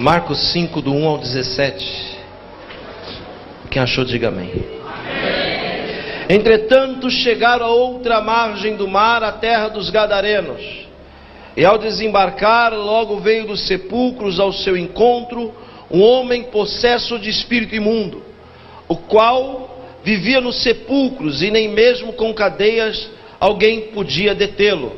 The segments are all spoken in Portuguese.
Marcos 5, do 1 ao 17. Quem achou, diga amém. Entretanto, chegaram a outra margem do mar, a terra dos Gadarenos. E ao desembarcar, logo veio dos sepulcros ao seu encontro um homem possesso de espírito imundo, o qual vivia nos sepulcros, e nem mesmo com cadeias alguém podia detê-lo,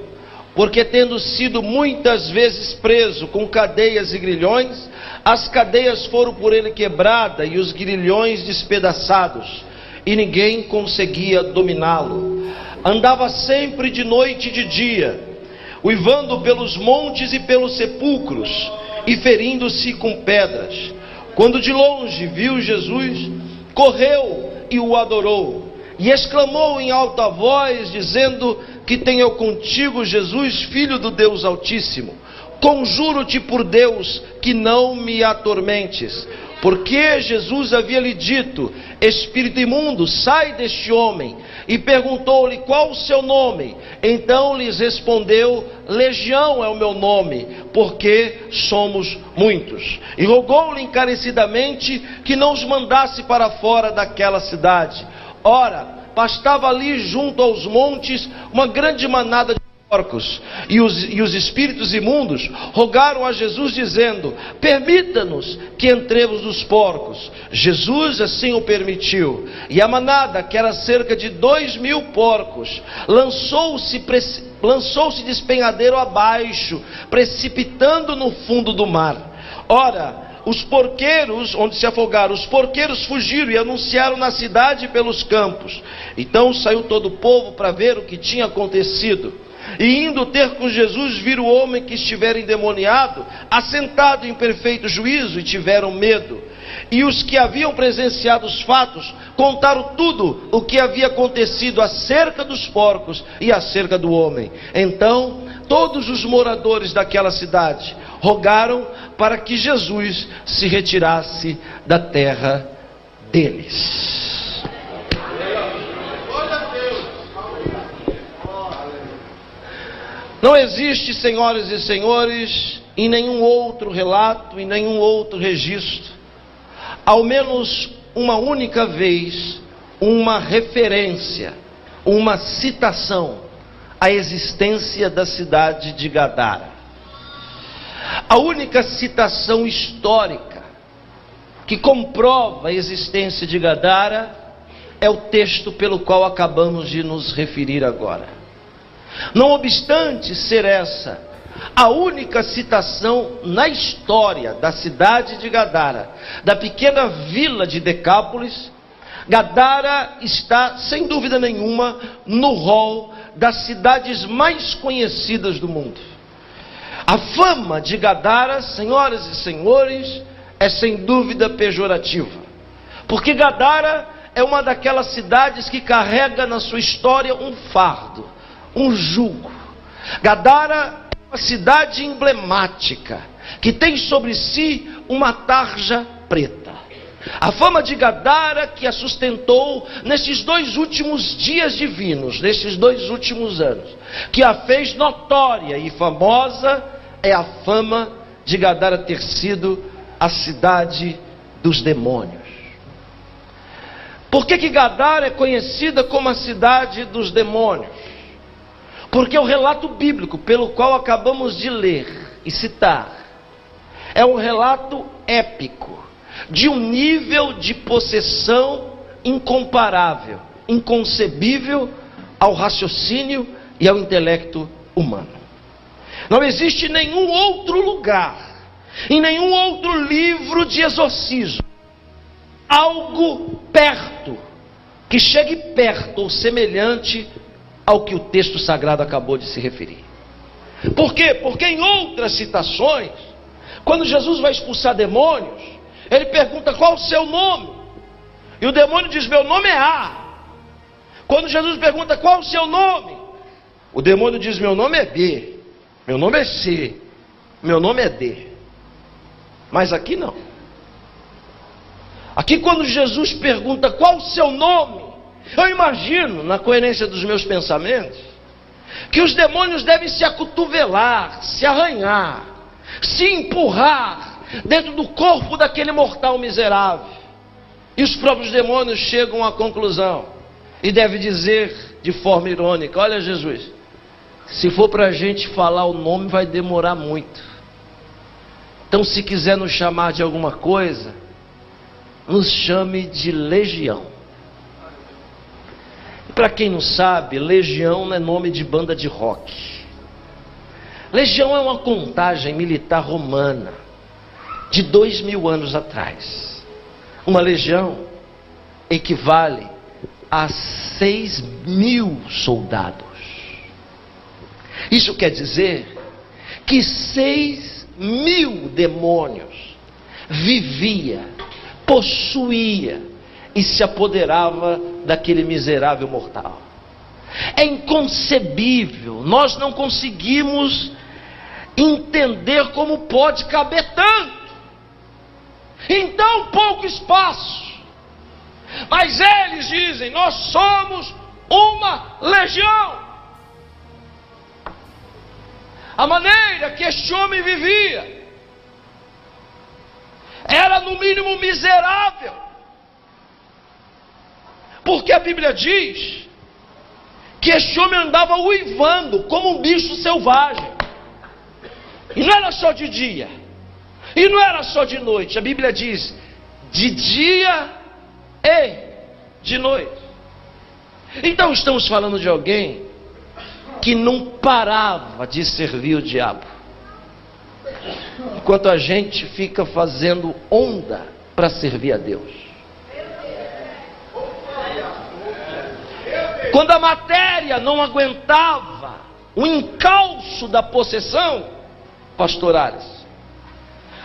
porque tendo sido muitas vezes preso com cadeias e grilhões, as cadeias foram por ele quebradas e os grilhões despedaçados, e ninguém conseguia dominá-lo. Andava sempre de noite e de dia, uivando pelos montes e pelos sepulcros, e ferindo-se com pedras. Quando de longe viu Jesus, correu e o adorou, e exclamou em alta voz, dizendo: que tenho contigo, Jesus, filho do Deus Altíssimo. Conjuro-te por Deus que não me atormentes. Porque Jesus havia lhe dito: espírito imundo, sai deste homem. E perguntou-lhe: qual o seu nome? Então lhes respondeu: Legião é o meu nome, porque somos muitos. E rogou-lhe encarecidamente que não os mandasse para fora daquela cidade. Ora, pastava ali junto aos montes uma grande manada de porcos, e os espíritos imundos rogaram a Jesus, dizendo: permita-nos que entremos nos porcos. Jesus assim o permitiu, e a manada, que era cerca de 2.000 porcos, lançou-se despenhadeiro abaixo, precipitando no fundo do mar. Ora, os porqueiros, onde se afogaram, os porqueiros fugiram e anunciaram na cidade e pelos campos. Então saiu todo o povo para ver o que tinha acontecido. E indo ter com Jesus, viram o homem que estivera endemoniado, assentado em perfeito juízo, e tiveram medo. E os que haviam presenciado os fatos, contaram tudo o que havia acontecido acerca dos porcos e acerca do homem. Então, todos os moradores daquela cidade rogaram para que Jesus se retirasse da terra deles. Não existe, senhoras e senhores, em nenhum outro relato, em nenhum outro registro, ao menos uma única vez, uma referência, uma citação à existência da cidade de Gadara. A única citação histórica que comprova a existência de Gadara é o texto pelo qual acabamos de nos referir agora. Não obstante ser essa a única citação na história da cidade de Gadara, da pequena vila de Decápolis, Gadara está, sem dúvida nenhuma, no rol das cidades mais conhecidas do mundo. A fama de Gadara, senhoras e senhores, é sem dúvida pejorativa, porque Gadara é uma daquelas cidades que carrega na sua história um fardo, um jugo. Gadara é uma cidade emblemática, que tem sobre si uma tarja preta. A fama de Gadara que a sustentou nesses 2 últimos dias divinos, nesses 2 últimos anos, que a fez notória e famosa, é a fama de Gadara ter sido a cidade dos demônios. Por que Gadara é conhecida como a cidade dos demônios? Porque o relato bíblico pelo qual acabamos de ler e citar é um relato épico, de um nível de possessão incomparável, inconcebível ao raciocínio e ao intelecto humano. Não existe nenhum outro lugar, em nenhum outro livro de exorcismo, algo perto, que chegue perto ou semelhante ao que o texto sagrado acabou de se referir. Por quê? Porque em outras citações, quando Jesus vai expulsar demônios, ele pergunta: qual o seu nome? E o demônio diz: meu nome é A. Quando Jesus pergunta: qual o seu nome? O demônio diz: meu nome é B, meu nome é C, meu nome é D. Mas aqui não. Aqui, quando Jesus pergunta: qual o seu nome? Eu imagino, na coerência dos meus pensamentos, que os demônios devem se acotovelar, se arranhar, se empurrar dentro do corpo daquele mortal miserável. E os próprios demônios chegam à conclusão, e deve dizer de forma irônica: olha, Jesus, se for para a gente falar o nome vai demorar muito. Então, se quiser nos chamar de alguma coisa, nos chame de Legião. E para quem não sabe, Legião não é nome de banda de rock. Legião é uma contagem militar romana de 2000 anos atrás. Uma legião equivale a 6.000 soldados. Isso quer dizer que 6.000 demônios vivia, possuía e se apoderava daquele miserável mortal. É inconcebível, nós não conseguimos entender como pode caber tanto em tão pouco espaço. Mas eles dizem: nós somos uma legião. A maneira que este homem vivia era no mínimo miserável, porque a Bíblia diz que este homem andava uivando como um bicho selvagem. E não era só de dia, e não era só de noite. A Bíblia diz de dia e de noite. Então estamos falando de alguém que não parava de servir o diabo, enquanto a gente fica fazendo onda para servir a Deus. Quando a matéria não aguentava o encalço da possessão, pastor Ares,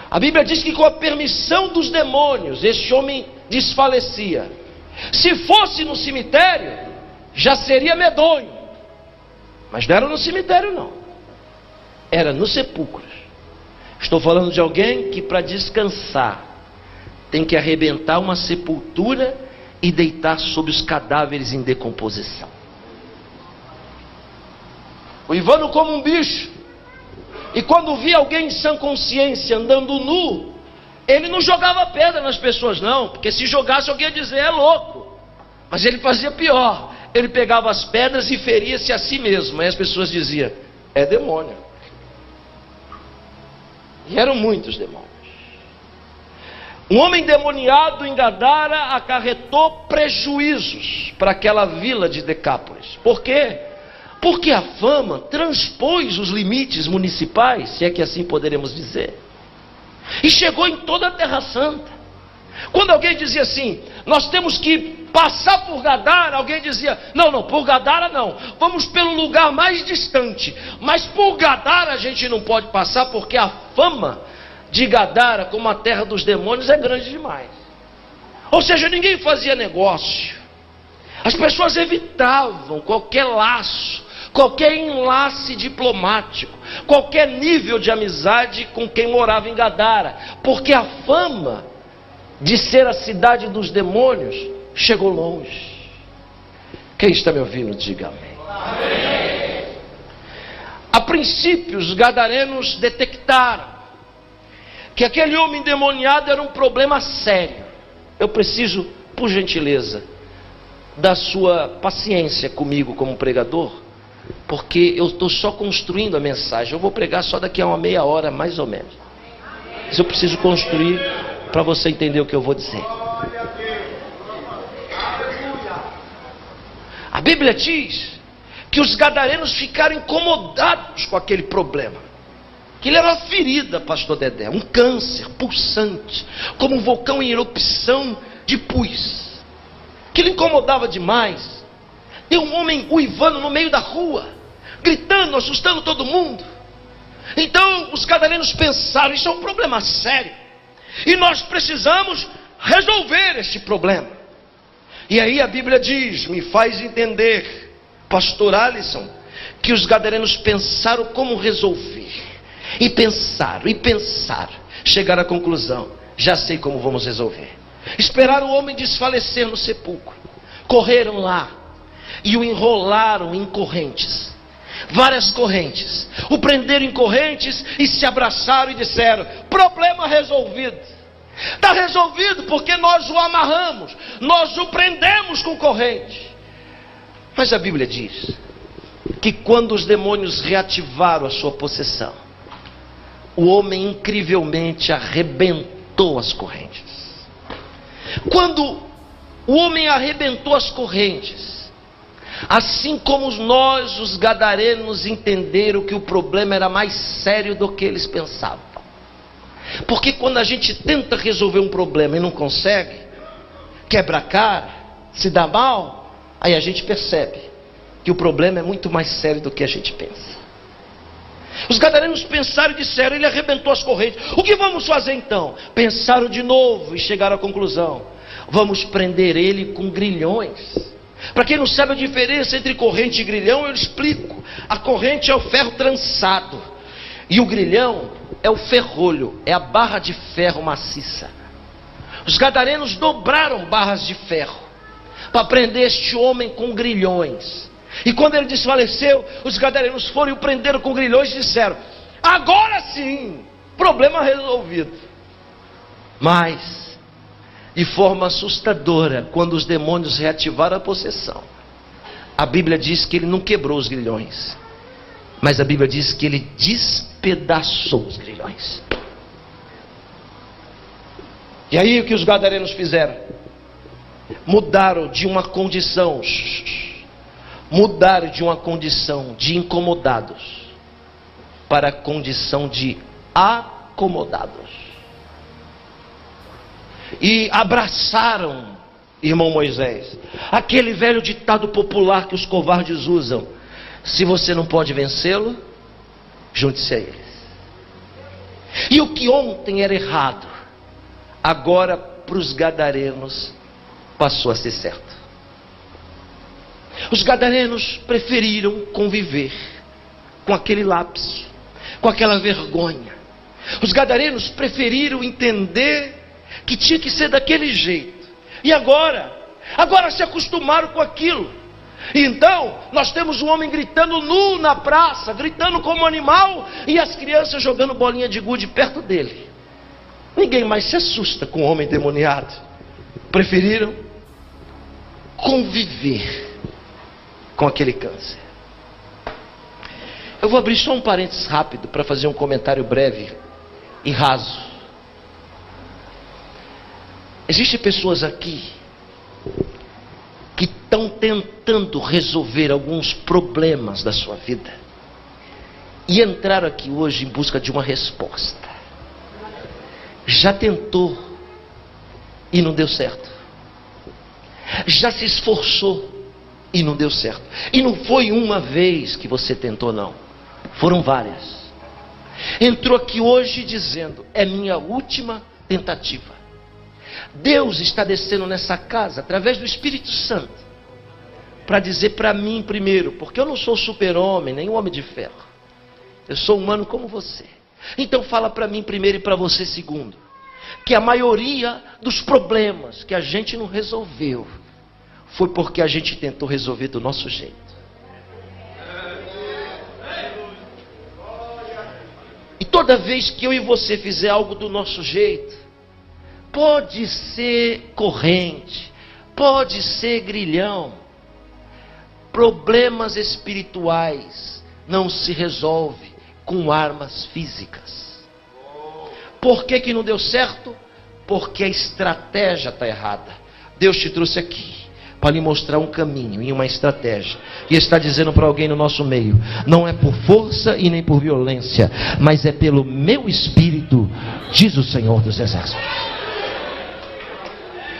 a Bíblia diz que com a permissão dos demônios, este homem desfalecia. Se fosse no cemitério, já seria medonho. Mas não era no cemitério, não. Era nos sepulcros. Estou falando de alguém que, para descansar, tem que arrebentar uma sepultura e deitar sobre os cadáveres em decomposição, uivando como um bicho. E quando via alguém em sã consciência andando nu, ele não jogava pedra nas pessoas, não, porque se jogasse alguém ia dizer: é louco. Mas ele fazia pior, ele pegava as pedras e feria-se a si mesmo. Aí as pessoas diziam: é demônio. E eram muitos demônios. Um homem endemoniado em Gadara acarretou prejuízos para aquela vila de Decápolis. Por quê? Porque a fama transpôs os limites municipais, se é que assim poderemos dizer, e chegou em toda a Terra Santa. Quando alguém dizia assim: nós temos que passar por Gadara, alguém dizia: não, por Gadara não, vamos pelo lugar mais distante. Mas por Gadara a gente não pode passar, porque a fama de Gadara como a terra dos demônios é grande demais. Ou seja, ninguém fazia negócio. As pessoas evitavam qualquer laço, qualquer enlace diplomático, qualquer nível de amizade com quem morava em Gadara, porque a fama de ser a cidade dos demônios chegou longe. Quem está me ouvindo, diga amém. Amém. A princípio, os gadarenos detectaram que aquele homem endemoniado era um problema sério. Eu preciso, por gentileza, da sua paciência comigo como pregador, porque eu estou só construindo a mensagem. Eu vou pregar só daqui a uma meia hora, mais ou menos. Mas eu preciso construir para você entender o que eu vou dizer. A Bíblia diz que os gadarenos ficaram incomodados com aquele problema. Que ele era uma ferida, pastor Dedé, um câncer pulsante, como um vulcão em erupção de pus, que lhe incomodava demais. Tem um homem uivando no meio da rua, gritando, assustando todo mundo. Então os gadarenos pensaram: isso é um problema sério, e nós precisamos resolver este problema. E aí a Bíblia diz, me faz entender, pastor Alisson, que os gadarenos pensaram como resolver. E pensaram, chegaram à conclusão: já sei como vamos resolver. Esperaram o homem desfalecer no sepulcro, correram lá e o enrolaram em correntes, várias correntes, o prenderam em correntes e se abraçaram e disseram: Problema resolvido. Está resolvido porque nós o amarramos, nós o prendemos com corrente. Mas a Bíblia diz que quando os demônios reativaram a sua possessão, o homem incrivelmente arrebentou as correntes. Quando o homem arrebentou as correntes, assim como nós, os gadarenos, entenderam que o problema era mais sério do que eles pensavam. Porque quando a gente tenta resolver um problema e não consegue, quebra a cara, se dá mal, aí a gente percebe que o problema é muito mais sério do que a gente pensa. Os gadarenos pensaram e disseram: ele arrebentou as correntes, o que vamos fazer então? Pensaram de novo e chegaram à conclusão: vamos prender ele com grilhões. Para quem não sabe a diferença entre corrente e grilhão, eu explico. A corrente é o ferro trançado e o grilhão é o ferrolho, é a barra de ferro maciça. Os gadarenos dobraram barras de ferro para prender este homem com grilhões. E quando ele desfaleceu, os gadarenos foram e o prenderam com grilhões e disseram: agora sim, problema resolvido. Mas, de forma assustadora, quando os demônios reativaram a possessão, a Bíblia diz que ele não quebrou os grilhões, mas a Bíblia diz que ele despedaçou os grilhões. E aí o que os gadarenos fizeram? Mudaram de uma condição de incomodados para a condição de acomodados. E abraçaram, irmão Moisés, aquele velho ditado popular que os covardes usam: se você não pode vencê-lo, junte-se a eles. E o que ontem era errado, agora para os gadarenos passou a ser certo. Os gadarenos preferiram conviver com aquele lapso, com aquela vergonha. Os gadarenos preferiram entender que tinha que ser daquele jeito. E agora se acostumaram com aquilo. E então nós temos um homem gritando nu na praça, gritando como animal, e as crianças jogando bolinha de gude perto dele. Ninguém mais se assusta com o homem endemoniado. Preferiram conviver com aquele câncer. Eu vou abrir só um parênteses rápido para fazer um comentário breve e raso. Existem pessoas aqui que estão tentando resolver alguns problemas da sua vida e entraram aqui hoje em busca de uma resposta. Já tentou e não deu certo. Já se esforçou e não deu certo. E não foi uma vez que você tentou, não. Foram várias. Entrou aqui hoje dizendo: é minha última tentativa. Deus está descendo nessa casa através do Espírito Santo para dizer para mim primeiro, porque eu não sou super-homem, nem um homem de ferro. Eu sou humano como você. Então fala para mim primeiro e para você segundo, que a maioria dos problemas que a gente não resolveu foi porque a gente tentou resolver do nosso jeito. E toda vez que eu e você fizer algo do nosso jeito, pode ser corrente, pode ser grilhão, problemas espirituais não se resolve com armas físicas. Por que não deu certo? Porque a estratégia está errada. Deus te trouxe aqui para lhe mostrar um caminho e uma estratégia, e está dizendo para alguém no nosso meio: não é por força e nem por violência, mas é pelo meu Espírito, diz o Senhor dos Exércitos.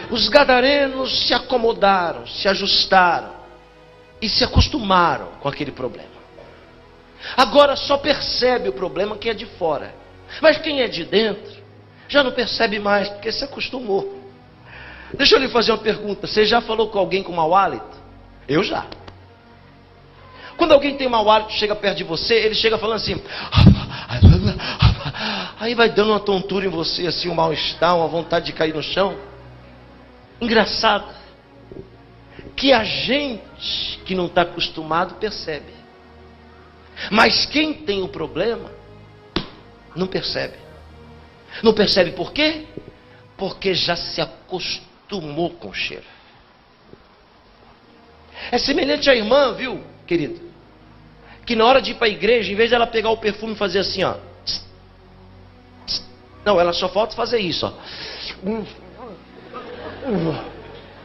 Os gadarenos se acomodaram, se ajustaram e se acostumaram com aquele problema. Agora só percebe o problema quem é de fora, mas quem é de dentro já não percebe mais, porque se acostumou. Deixa eu lhe fazer uma pergunta: você já falou com alguém com mau hálito? Eu já. Quando alguém tem mau hálito, chega perto de você, ele chega falando assim, aí vai dando uma tontura em você, assim, um mal-estar, uma vontade de cair no chão. Engraçado que a gente que não está acostumado percebe, mas quem tem o problema não percebe. Não percebe por quê? Porque já se acostumou com o cheiro. É semelhante à irmã, viu, querido? Que na hora de ir para a igreja, em vez de ela pegar o perfume e fazer assim, ó. Não, ela só falta fazer isso, ó.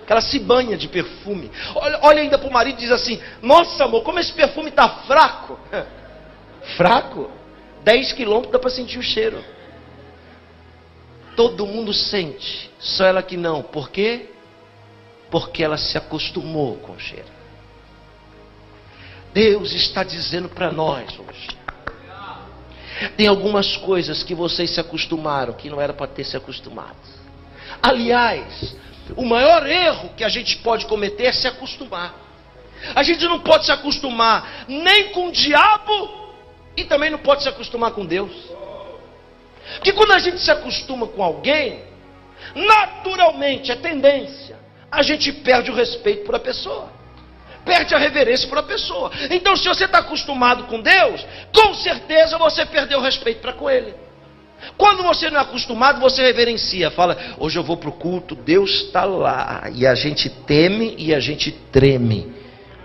Que ela se banha de perfume. Olha ainda para o marido e diz assim: nossa, amor, como esse perfume está fraco. Fraco? 10 quilômetros dá para sentir o cheiro. Todo mundo sente, só ela que não. Por quê? Porque ela se acostumou com o cheiro. Deus está dizendo para nós hoje: tem algumas coisas que vocês se acostumaram, que não era para ter se acostumado. Aliás, o maior erro que a gente pode cometer é se acostumar. A gente não pode se acostumar nem com o diabo e também não pode se acostumar com Deus. Porque quando a gente se acostuma com alguém, naturalmente, é tendência, a gente perde o respeito por a pessoa, perde a reverência por a pessoa. Então, se você está acostumado com Deus, com certeza você perdeu o respeito para com Ele. Quando você não é acostumado, você reverencia, fala: hoje eu vou para o culto, Deus está lá. E a gente teme e a gente treme,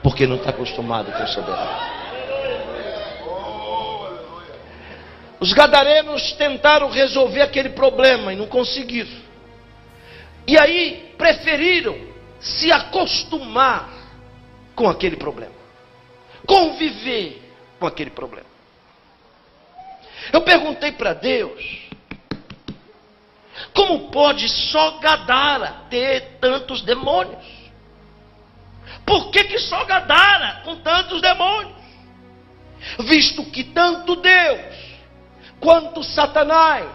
porque não está acostumado com o soberano. Os gadarenos tentaram resolver aquele problema e não conseguiram. E aí preferiram se acostumar com aquele problema, conviver com aquele problema. Eu perguntei para Deus: como pode só Gadara ter tantos demônios? Por que só Gadara com tantos demônios? Visto que tanto Deus quanto Satanás,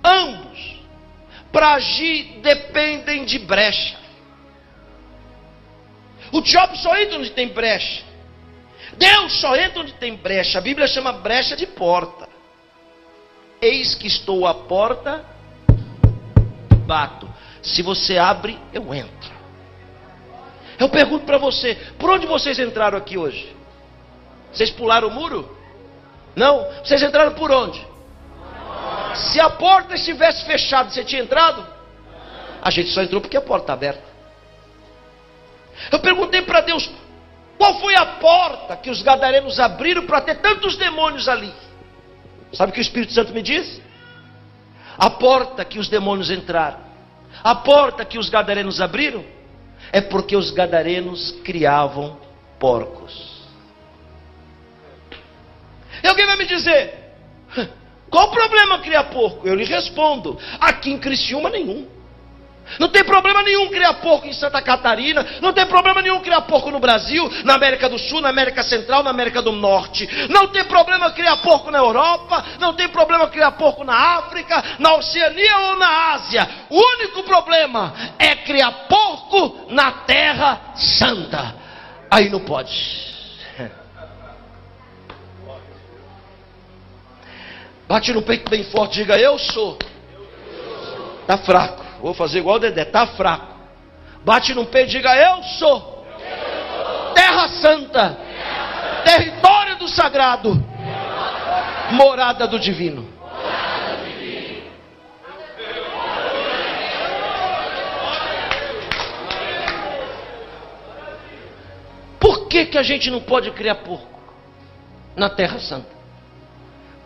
ambos, para agir, dependem de brecha. O diabo só entra onde tem brecha. Deus só entra onde tem brecha. A Bíblia chama brecha de porta. Eis que estou à porta, bato. Se você abre, eu entro. Eu pergunto para você: por onde vocês entraram aqui hoje? Vocês pularam o muro? Não? Vocês entraram por onde? Se a porta estivesse fechada, você tinha entrado? A gente só entrou porque a porta está aberta. Eu perguntei para Deus: qual foi a porta que os gadarenos abriram para ter tantos demônios ali? Sabe o que o Espírito Santo me disse? A porta que os demônios entraram, a porta que os gadarenos abriram, é porque os gadarenos criavam porcos. E alguém vai me dizer: qual o problema criar porco? Eu lhe respondo: aqui em Criciúma nenhum. Não tem problema nenhum criar porco em Santa Catarina. Não tem problema nenhum criar porco no Brasil, na América do Sul, na América Central, na América do Norte. Não tem problema criar porco na Europa. Não tem problema criar porco na África, na Oceania ou na Ásia. O único problema é criar porco na Terra Santa. Aí não pode. Bate no peito bem forte, diga: eu sou. Está fraco. Vou fazer igual o Dedé, está fraco. Bate no peito e diga: eu sou. Terra Santa. Território do sagrado. Morada do divino. Por que a gente não pode criar porco na Terra Santa?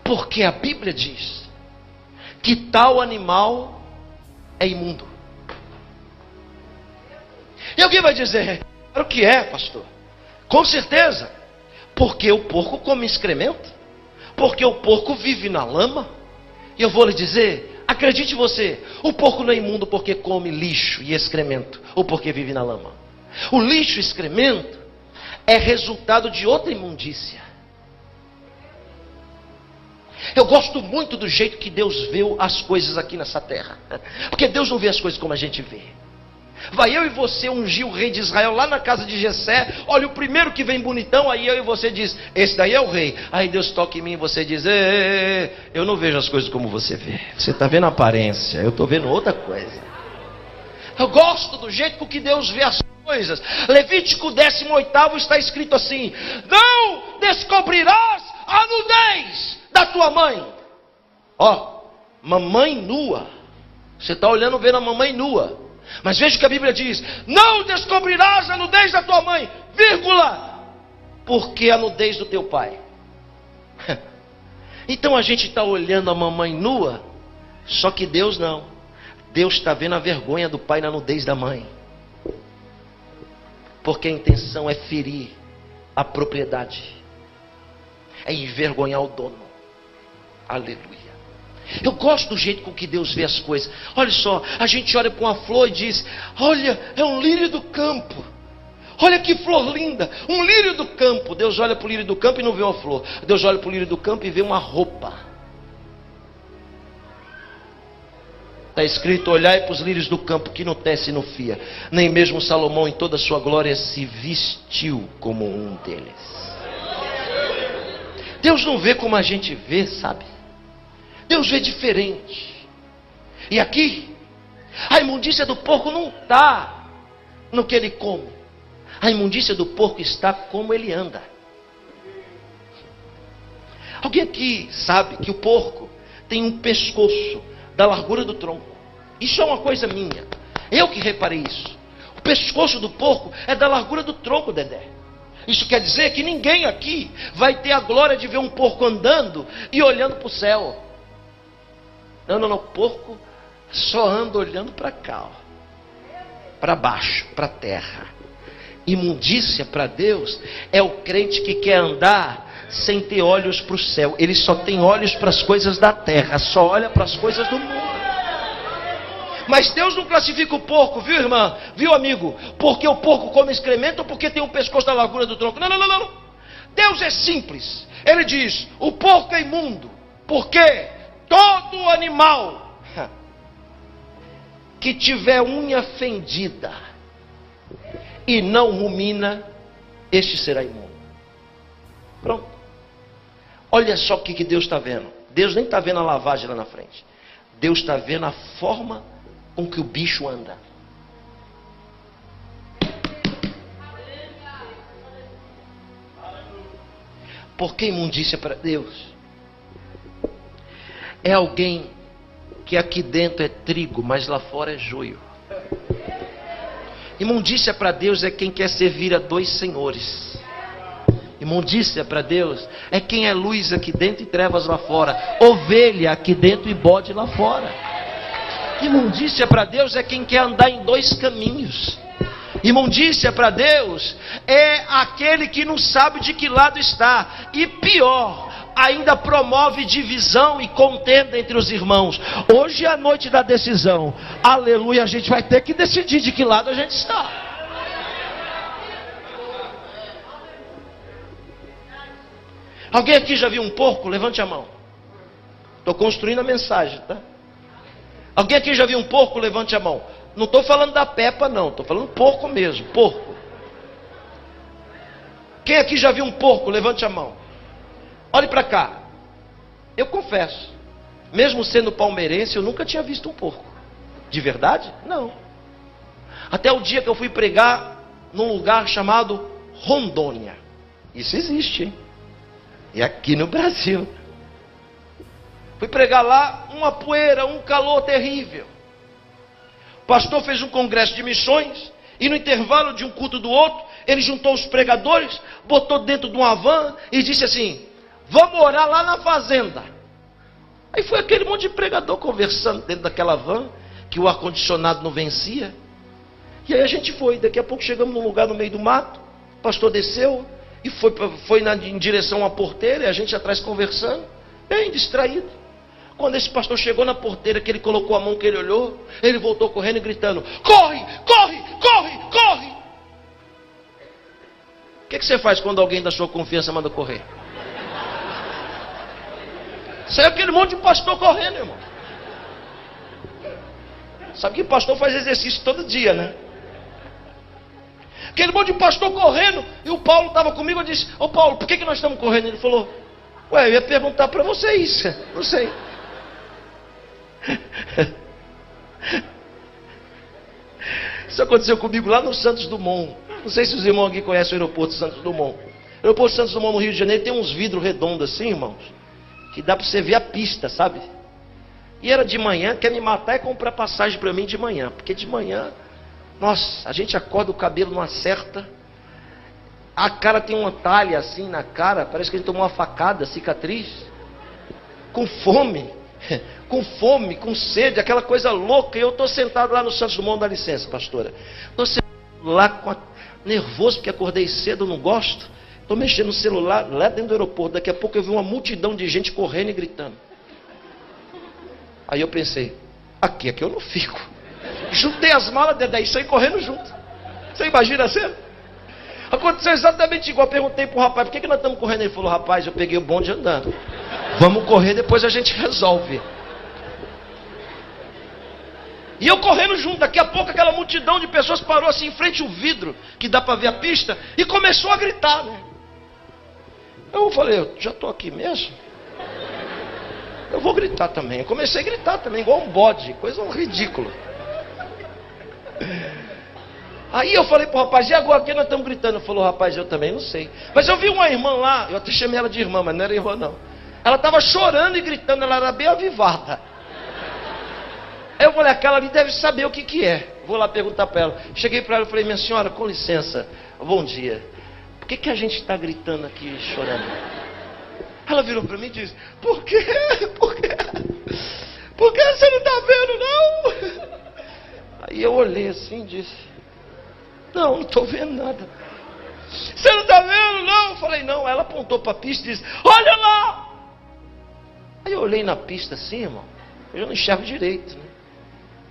Porque a Bíblia diz que tal animal é imundo. E alguém vai dizer: claro que é, pastor. Com certeza. Porque o porco come excremento. Porque o porco vive na lama. E eu vou lhe dizer, acredite você, o porco não é imundo porque come lixo e excremento, ou porque vive na lama. O lixo e excremento é resultado de outra imundícia. Eu gosto muito do jeito que Deus vê as coisas aqui nessa terra. Porque Deus não vê as coisas como a gente vê. Vai eu e você ungir o rei de Israel lá na casa de Jessé. Olha, o primeiro que vem bonitão, aí eu e você diz: esse daí é o rei. Aí Deus toca em mim e você diz: eu não vejo as coisas como você vê. Você está vendo a aparência, eu estou vendo outra coisa. Eu gosto do jeito com que Deus vê as coisas. Levítico 18 está escrito assim: não descobrirás a nudez da tua mãe. Ó, mamãe nua. Você está olhando, vendo a mamãe nua. Mas veja o que a Bíblia diz: não descobrirás a nudez da tua mãe, vírgula, porque a nudez do teu pai. Então a gente está olhando a mamãe nua, só que Deus não. Deus está vendo a vergonha do pai na nudez da mãe. Porque a intenção é ferir a propriedade, é envergonhar o dono. Aleluia. Eu gosto do jeito com que Deus vê as coisas. Olha só, a gente olha para uma flor e diz: olha, é um lírio do campo. Olha que flor linda, um lírio do campo. Deus olha para o lírio do campo e não vê uma flor. Deus olha para o lírio do campo e vê uma roupa. Está escrito: olhai para os lírios do campo, que não tece e não fia. Nem mesmo Salomão em toda a sua glória se vestiu como um deles. Deus não vê como a gente vê, sabe? Deus vê diferente. E aqui, a imundícia do porco não está no que ele come. A imundícia do porco está como ele anda. Alguém aqui sabe que o porco tem um pescoço da largura do tronco? Isso é uma coisa minha. Eu que reparei isso. O pescoço do porco é da largura do tronco, Dedé. Isso quer dizer que ninguém aqui vai ter a glória de ver um porco andando e olhando para o céu. Não. O porco só anda olhando para cá, para baixo, para a terra. Imundícia para Deus é o crente que quer andar sem ter olhos para o céu. Ele só tem olhos para as coisas da terra, só olha para as coisas do mundo. Mas Deus não classifica o porco, viu, irmã? Viu, amigo? Porque o porco come excremento ou porque tem um pescoço da largura do tronco? Não. Deus é simples. Ele diz: o porco é imundo, porque todo animal que tiver unha fendida e não rumina, este será imundo. Pronto. Olha só o que Deus está vendo. Deus nem está vendo a lavagem lá na frente. Deus está vendo a forma com que o bicho anda. Por que imundícia para Deus? É alguém que aqui dentro é trigo, mas lá fora é joio. Imundícia para Deus é quem quer servir a dois senhores. Imundícia para Deus é quem é luz aqui dentro e trevas lá fora, ovelha aqui dentro e bode lá fora. Imundícia para Deus é quem quer andar em dois caminhos. Imundícia para Deus é aquele que não sabe de que lado está. E pior, ainda promove divisão e contenda entre os irmãos. Hoje é a noite da decisão. Aleluia, a gente vai ter que decidir de que lado a gente está. Alguém aqui já viu um porco? Levante a mão. Estou construindo a mensagem, tá? Alguém aqui já viu um porco? Levante a mão. Não estou falando da Peppa, não. Estou falando porco mesmo, porco. Quem aqui já viu um porco? Levante a mão. Olhe para cá. Eu confesso, mesmo sendo palmeirense, eu nunca tinha visto um porco. De verdade? Não. Até o dia que eu fui pregar num lugar chamado Rondônia. Isso existe, hein? E aqui no Brasil. Fui pregar lá, uma poeira, um calor terrível. O pastor fez um congresso de missões, e no intervalo de um culto do outro, ele juntou os pregadores, botou dentro de uma van e disse assim: vamos orar lá na fazenda. Aí foi aquele monte de pregador conversando dentro daquela van, que o ar-condicionado não vencia. E aí a gente foi, daqui a pouco chegamos num lugar no meio do mato, o pastor desceu e foi em direção à porteira, e a gente atrás conversando, bem distraído. Quando esse pastor chegou na porteira, que ele colocou a mão, que ele olhou, ele voltou correndo e gritando: corre, corre, corre, corre. O que você faz quando alguém da sua confiança manda correr? Saiu aquele monte de pastor correndo, irmão. Sabe que pastor faz exercício todo dia, né? Aquele monte de pastor correndo, e o Paulo estava comigo. Eu disse: ô Paulo, por que nós estamos correndo? Ele falou: ué, eu ia perguntar para você isso. Não sei. Isso aconteceu comigo lá no Santos Dumont. Não sei se os irmãos aqui conhecem o aeroporto Santos Dumont. O aeroporto Santos Dumont no Rio de Janeiro tem uns vidros redondos assim, irmãos, que dá para você ver a pista, sabe? E era de manhã, quer me matar e comprar passagem para mim de manhã. Porque de manhã, nossa, a gente acorda, o cabelo não acerta. A cara tem uma talha assim na cara, parece que a gente tomou uma facada, cicatriz. Com fome, com sede, aquela coisa louca. E eu estou sentado lá no Santos Dumont, dá licença, pastora. Estou sentado lá nervoso, porque acordei cedo, não gosto. Estou mexendo no celular lá dentro do aeroporto. Daqui a pouco eu vi uma multidão de gente correndo e gritando. Aí eu pensei, aqui eu não fico. Juntei as malas, daí saí correndo junto. Você imagina a cena? Aconteceu exatamente igual. Perguntei pro rapaz, por que nós estamos correndo? Ele falou, rapaz, eu peguei o bonde andando. Vamos correr, depois a gente resolve. E eu correndo junto, daqui a pouco aquela multidão de pessoas parou assim em frente ao vidro, que dá para ver a pista, e começou a gritar, né? Eu falei, eu já estou aqui mesmo? Eu vou gritar também. Eu comecei a gritar também, igual um bode, coisa ridícula. Aí eu falei pro rapaz, e agora, que nós estamos gritando? Ele falou, rapaz, eu também não sei. Mas eu vi uma irmã lá, eu até chamei ela de irmã, mas não era irmã não. Ela estava chorando e gritando, ela era bem avivada. Aí eu falei, aquela ali deve saber o que é. Vou lá perguntar para ela. Cheguei para ela e falei, minha senhora, com licença, bom dia. Por que a gente está gritando aqui, chorando? Ela virou para mim e disse, por quê? Por quê? Por que você não está vendo, não? Aí eu olhei assim e disse, não estou vendo nada. Você não está vendo, não? Eu falei, não. Ela apontou para a pista e disse, olha lá! Aí eu olhei na pista assim, irmão, eu já não enxergo direito, né?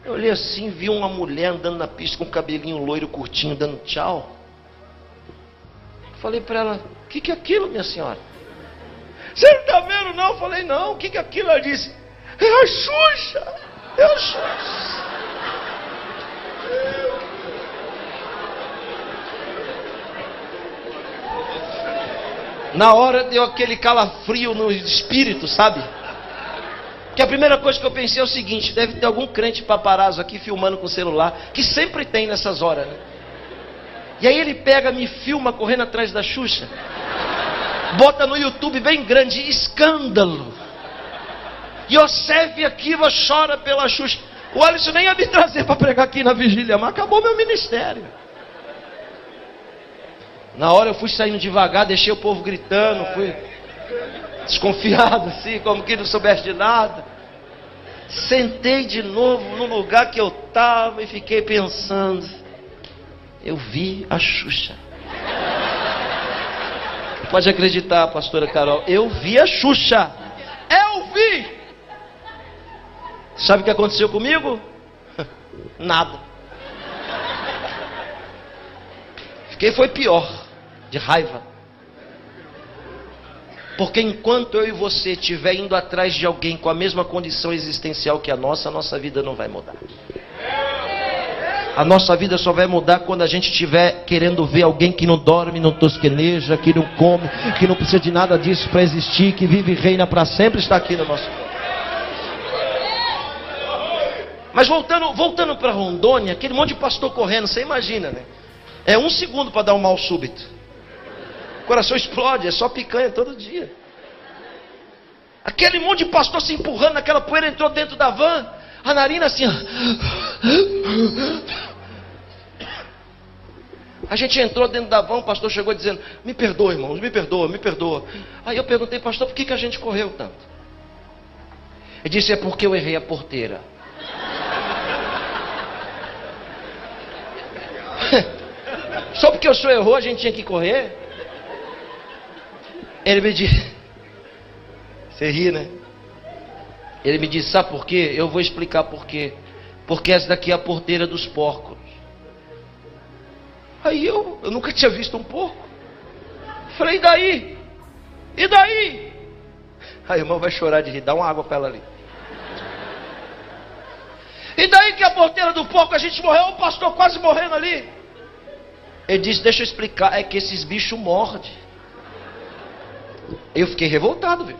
Eu olhei assim, vi uma mulher andando na pista com o cabelinho loiro curtinho, dando tchau. Falei para ela, o que é aquilo, minha senhora? Você não está vendo, não? Eu falei, não, o que é aquilo? Ela disse, é a Xuxa, é a Xuxa. Na hora deu aquele calafrio no espírito, sabe? Que a primeira coisa que eu pensei é o seguinte, deve ter algum crente paparazzo aqui filmando com o celular, que sempre tem nessas horas, né? E aí ele pega, me filma correndo atrás da Xuxa, bota no YouTube bem grande, escândalo. Yosef Akiva chora pela Xuxa. O Alisson nem ia me trazer para pregar aqui na vigília, mas acabou meu ministério. Na hora eu fui saindo devagar, deixei o povo gritando, fui desconfiado assim, como que não soubesse de nada. Sentei de novo no lugar que eu estava e fiquei pensando. Eu vi a Xuxa. Pode acreditar, pastora Carol, eu vi a Xuxa. Eu vi. Sabe o que aconteceu comigo? Nada. Foi pior, de raiva. Porque enquanto eu e você estiver indo atrás de alguém com a mesma condição existencial que a nossa vida não vai mudar. A nossa vida só vai mudar quando a gente estiver querendo ver alguém que não dorme, não tosqueneja, que não come, que não precisa de nada disso para existir, que vive e reina para sempre, está aqui no nosso. Mas voltando para Rondônia, aquele monte de pastor correndo, você imagina, né? É 1 segundo para dar um mal súbito. O coração explode, é só picanha todo dia. Aquele monte de pastor se empurrando naquela poeira, entrou dentro da van, a narina assim. A gente entrou dentro da van, o pastor chegou dizendo, me perdoa, irmãos, me perdoa, me perdoa. Aí eu perguntei, pastor, por que a gente correu tanto? Ele disse, é porque eu errei a porteira. Só porque o senhor errou, a gente tinha que correr? Ele me disse, você ri, né? Ele me disse, sabe por quê? Eu vou explicar por quê. Porque essa daqui é a porteira dos porcos. Aí eu nunca tinha visto um porco. Falei, e daí? E daí? Aí o irmão vai chorar de rir, dá uma água para ela ali. E daí que a porteira do porco a gente morreu, o pastor quase morrendo ali. Ele disse, deixa eu explicar, é que esses bichos mordem. Eu fiquei revoltado, viu?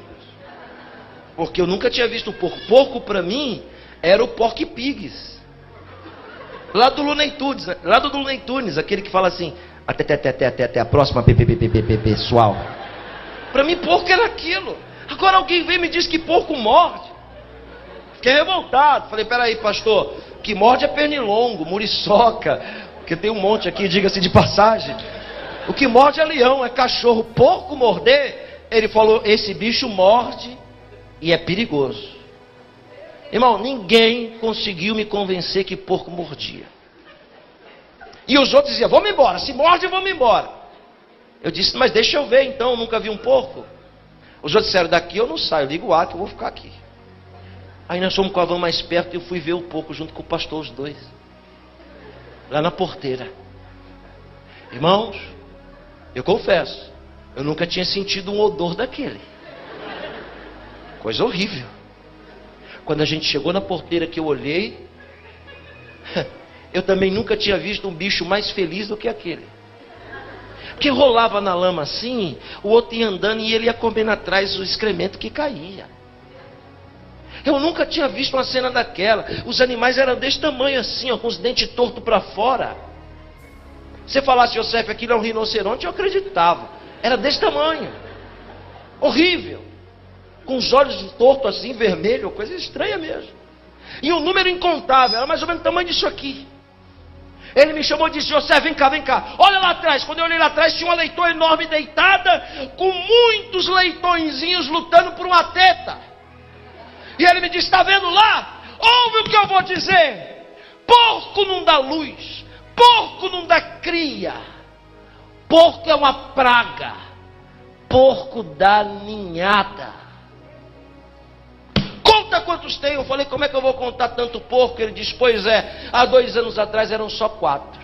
Porque eu nunca tinha visto um porco. Porco para mim era o Porky Pigs. Lá do Looney Tunes, né? Lá do Looney Tunes, aquele que fala assim, até a próxima, pessoal. Para mim porco era aquilo. Agora alguém vem e me diz que porco morde. Fiquei revoltado. Falei, peraí, pastor, que morde é pernilongo, muriçoca, porque tem um monte aqui, diga-se de passagem. O que morde é leão, é cachorro. Porco morder, ele falou, esse bicho morde e é perigoso. Irmão, ninguém conseguiu me convencer que porco mordia. E os outros diziam, vamos embora, se morde, vamos embora. Eu disse, mas deixa eu ver então, eu nunca vi um porco. Os outros disseram, daqui eu não saio, ligo o ar que eu vou ficar aqui. Aí nós fomos com a van mais perto e eu fui ver o porco junto com o pastor, os dois. Lá na porteira. Irmãos, eu confesso, eu nunca tinha sentido um odor daquele. Coisa horrível. Quando a gente chegou na porteira que eu olhei, eu também nunca tinha visto um bicho mais feliz do que aquele. Porque rolava na lama assim, o outro ia andando e ele ia comendo atrás o excremento que caía. Eu nunca tinha visto uma cena daquela. Os animais eram desse tamanho assim, ó, com os dentes tortos para fora. Se falasse, Yosef, aquilo é um rinoceronte, eu acreditava. Era desse tamanho. Horrível. Com os olhos tortos assim, vermelho, coisa estranha mesmo. E um número incontável, era mais ou menos o tamanho disso aqui. Ele me chamou e disse, Yosef, vem cá, vem cá. Olha lá atrás. Quando eu olhei lá atrás, tinha uma leitoa enorme deitada, com muitos leitõezinhos lutando por uma teta. E ele me disse, está vendo lá? Ouve o que eu vou dizer. Porco não dá luz. Porco não dá cria. Porco é uma praga. Porco dá ninhada. Conta quantos tem. Eu falei, como é que eu vou contar tanto porco? Ele disse, pois é, há 2 anos atrás eram só 4.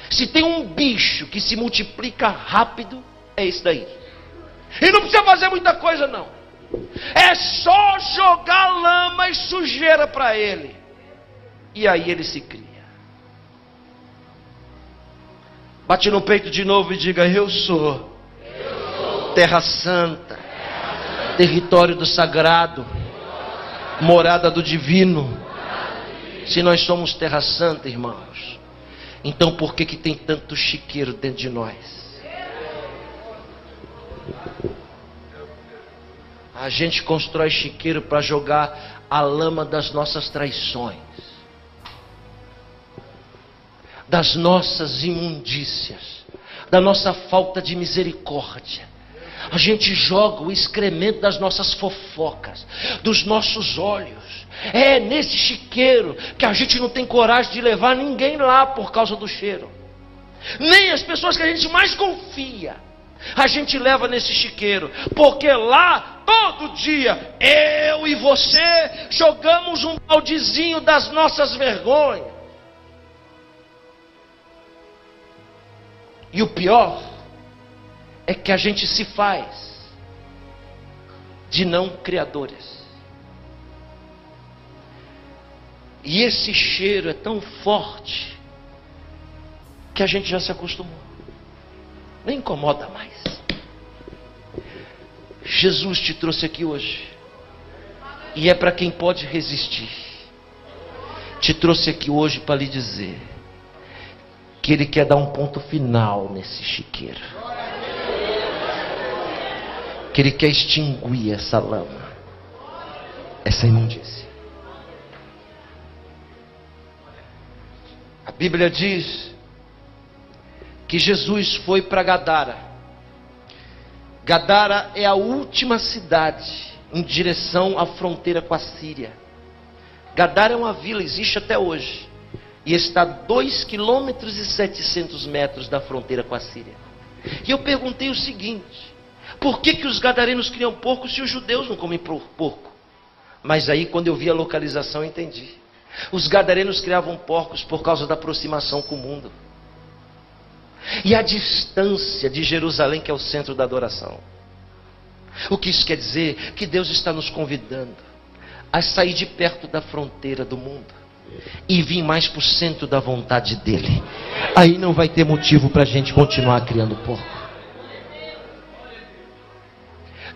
Se tem um bicho que se multiplica rápido, é esse daí. E não precisa fazer muita coisa não. É só jogar lama e sujeira para ele. E aí ele se cria. Bate no peito de novo e diga, eu sou terra santa, território do sagrado, morada do divino. Se nós somos terra santa, irmãos, então por que tem tanto chiqueiro dentro de nós? A gente constrói chiqueiro para jogar a lama das nossas traições, das nossas imundícias, da nossa falta de misericórdia. A gente joga o excremento das nossas fofocas, dos nossos olhos. É nesse chiqueiro que a gente não tem coragem de levar ninguém lá por causa do cheiro. Nem as pessoas que a gente mais confia, a gente leva nesse chiqueiro, porque lá, todo dia, eu e você jogamos um baldezinho das nossas vergonhas. E o pior é que a gente se faz de não criadores. E esse cheiro é tão forte que a gente já se acostumou. Nem incomoda mais. Jesus te trouxe aqui hoje. E é para quem pode resistir. Te trouxe aqui hoje para lhe dizer que Ele quer dar um ponto final nesse chiqueiro. Que Ele quer extinguir essa lama, essa imundícia. A Bíblia diz que Jesus foi para Gadara. Gadara é a última cidade em direção à fronteira com a Síria. Gadara é uma vila, existe até hoje, e está a 2,7 km da fronteira com a Síria. E eu perguntei o seguinte: por que os gadarenos criam porco se os judeus não comem porco? Mas aí, quando eu vi a localização, eu entendi. Os gadarenos criavam porcos por causa da aproximação com o mundo e a distância de Jerusalém, que é o centro da adoração. O que isso quer dizer? Que Deus está nos convidando a sair de perto da fronteira do mundo e vir mais para o centro da vontade dele. Aí não vai ter motivo para a gente continuar criando porco.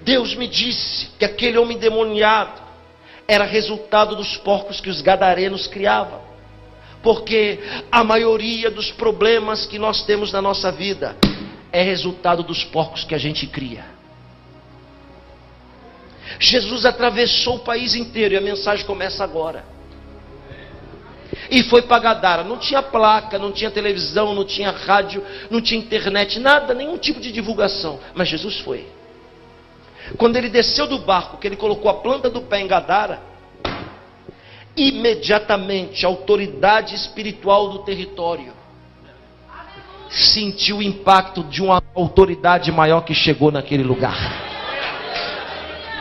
Deus me disse que aquele homem endemoniado era resultado dos porcos que os gadarenos criavam. Porque a maioria dos problemas que nós temos na nossa vida é resultado dos porcos que a gente cria. Jesus atravessou o país inteiro e a mensagem começa agora. E foi para Gadara. Não tinha placa, não tinha televisão, não tinha rádio, não tinha internet, nada, nenhum tipo de divulgação. Mas Jesus foi. Quando ele desceu do barco, que ele colocou a planta do pé em Gadara, imediatamente a autoridade espiritual do território sentiu o impacto de uma autoridade maior que chegou naquele lugar.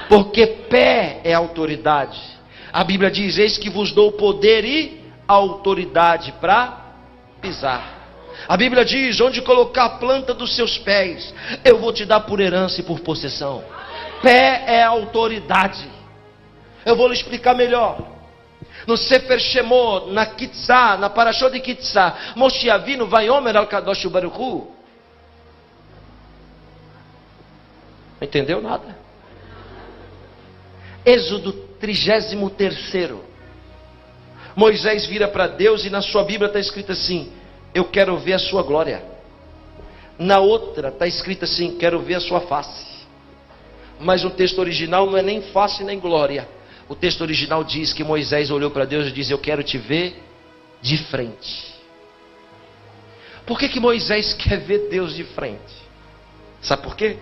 Porque pé é autoridade. A Bíblia diz: eis que vos dou poder e autoridade para pisar. A Bíblia diz: onde colocar a planta dos seus pés, eu vou te dar por herança e por possessão. Pé é autoridade. Eu vou lhe explicar melhor. No Sefer Shemot, na Kitzá, na Parashot de Kitzá, Moshe Avinu vayomer al Kadosh Baruch Hu. Não entendeu nada? Êxodo 33. Moisés vira para Deus e na sua Bíblia está escrito assim: eu quero ver a sua glória. Na outra está escrito assim: quero ver a sua face. Mas o texto original não é nem face nem glória. O texto original diz que Moisés olhou para Deus e disse: eu quero te ver de frente. Por que Moisés quer ver Deus de frente? Sabe por quê?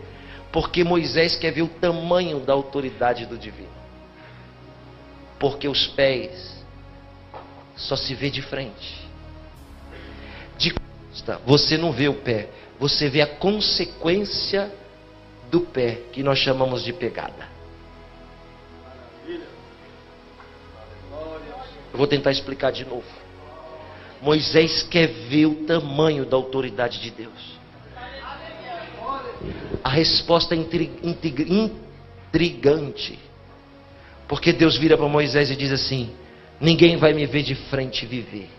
Porque Moisés quer ver o tamanho da autoridade do divino. Porque os pés só se vê de frente. De costa, você não vê o pé, você vê a consequência do pé, que nós chamamos de pegada. Eu vou tentar explicar de novo. Moisés quer ver o tamanho da autoridade de Deus. A resposta é intrigante. Porque Deus vira para Moisés e diz assim: ninguém vai me ver de frente e viver.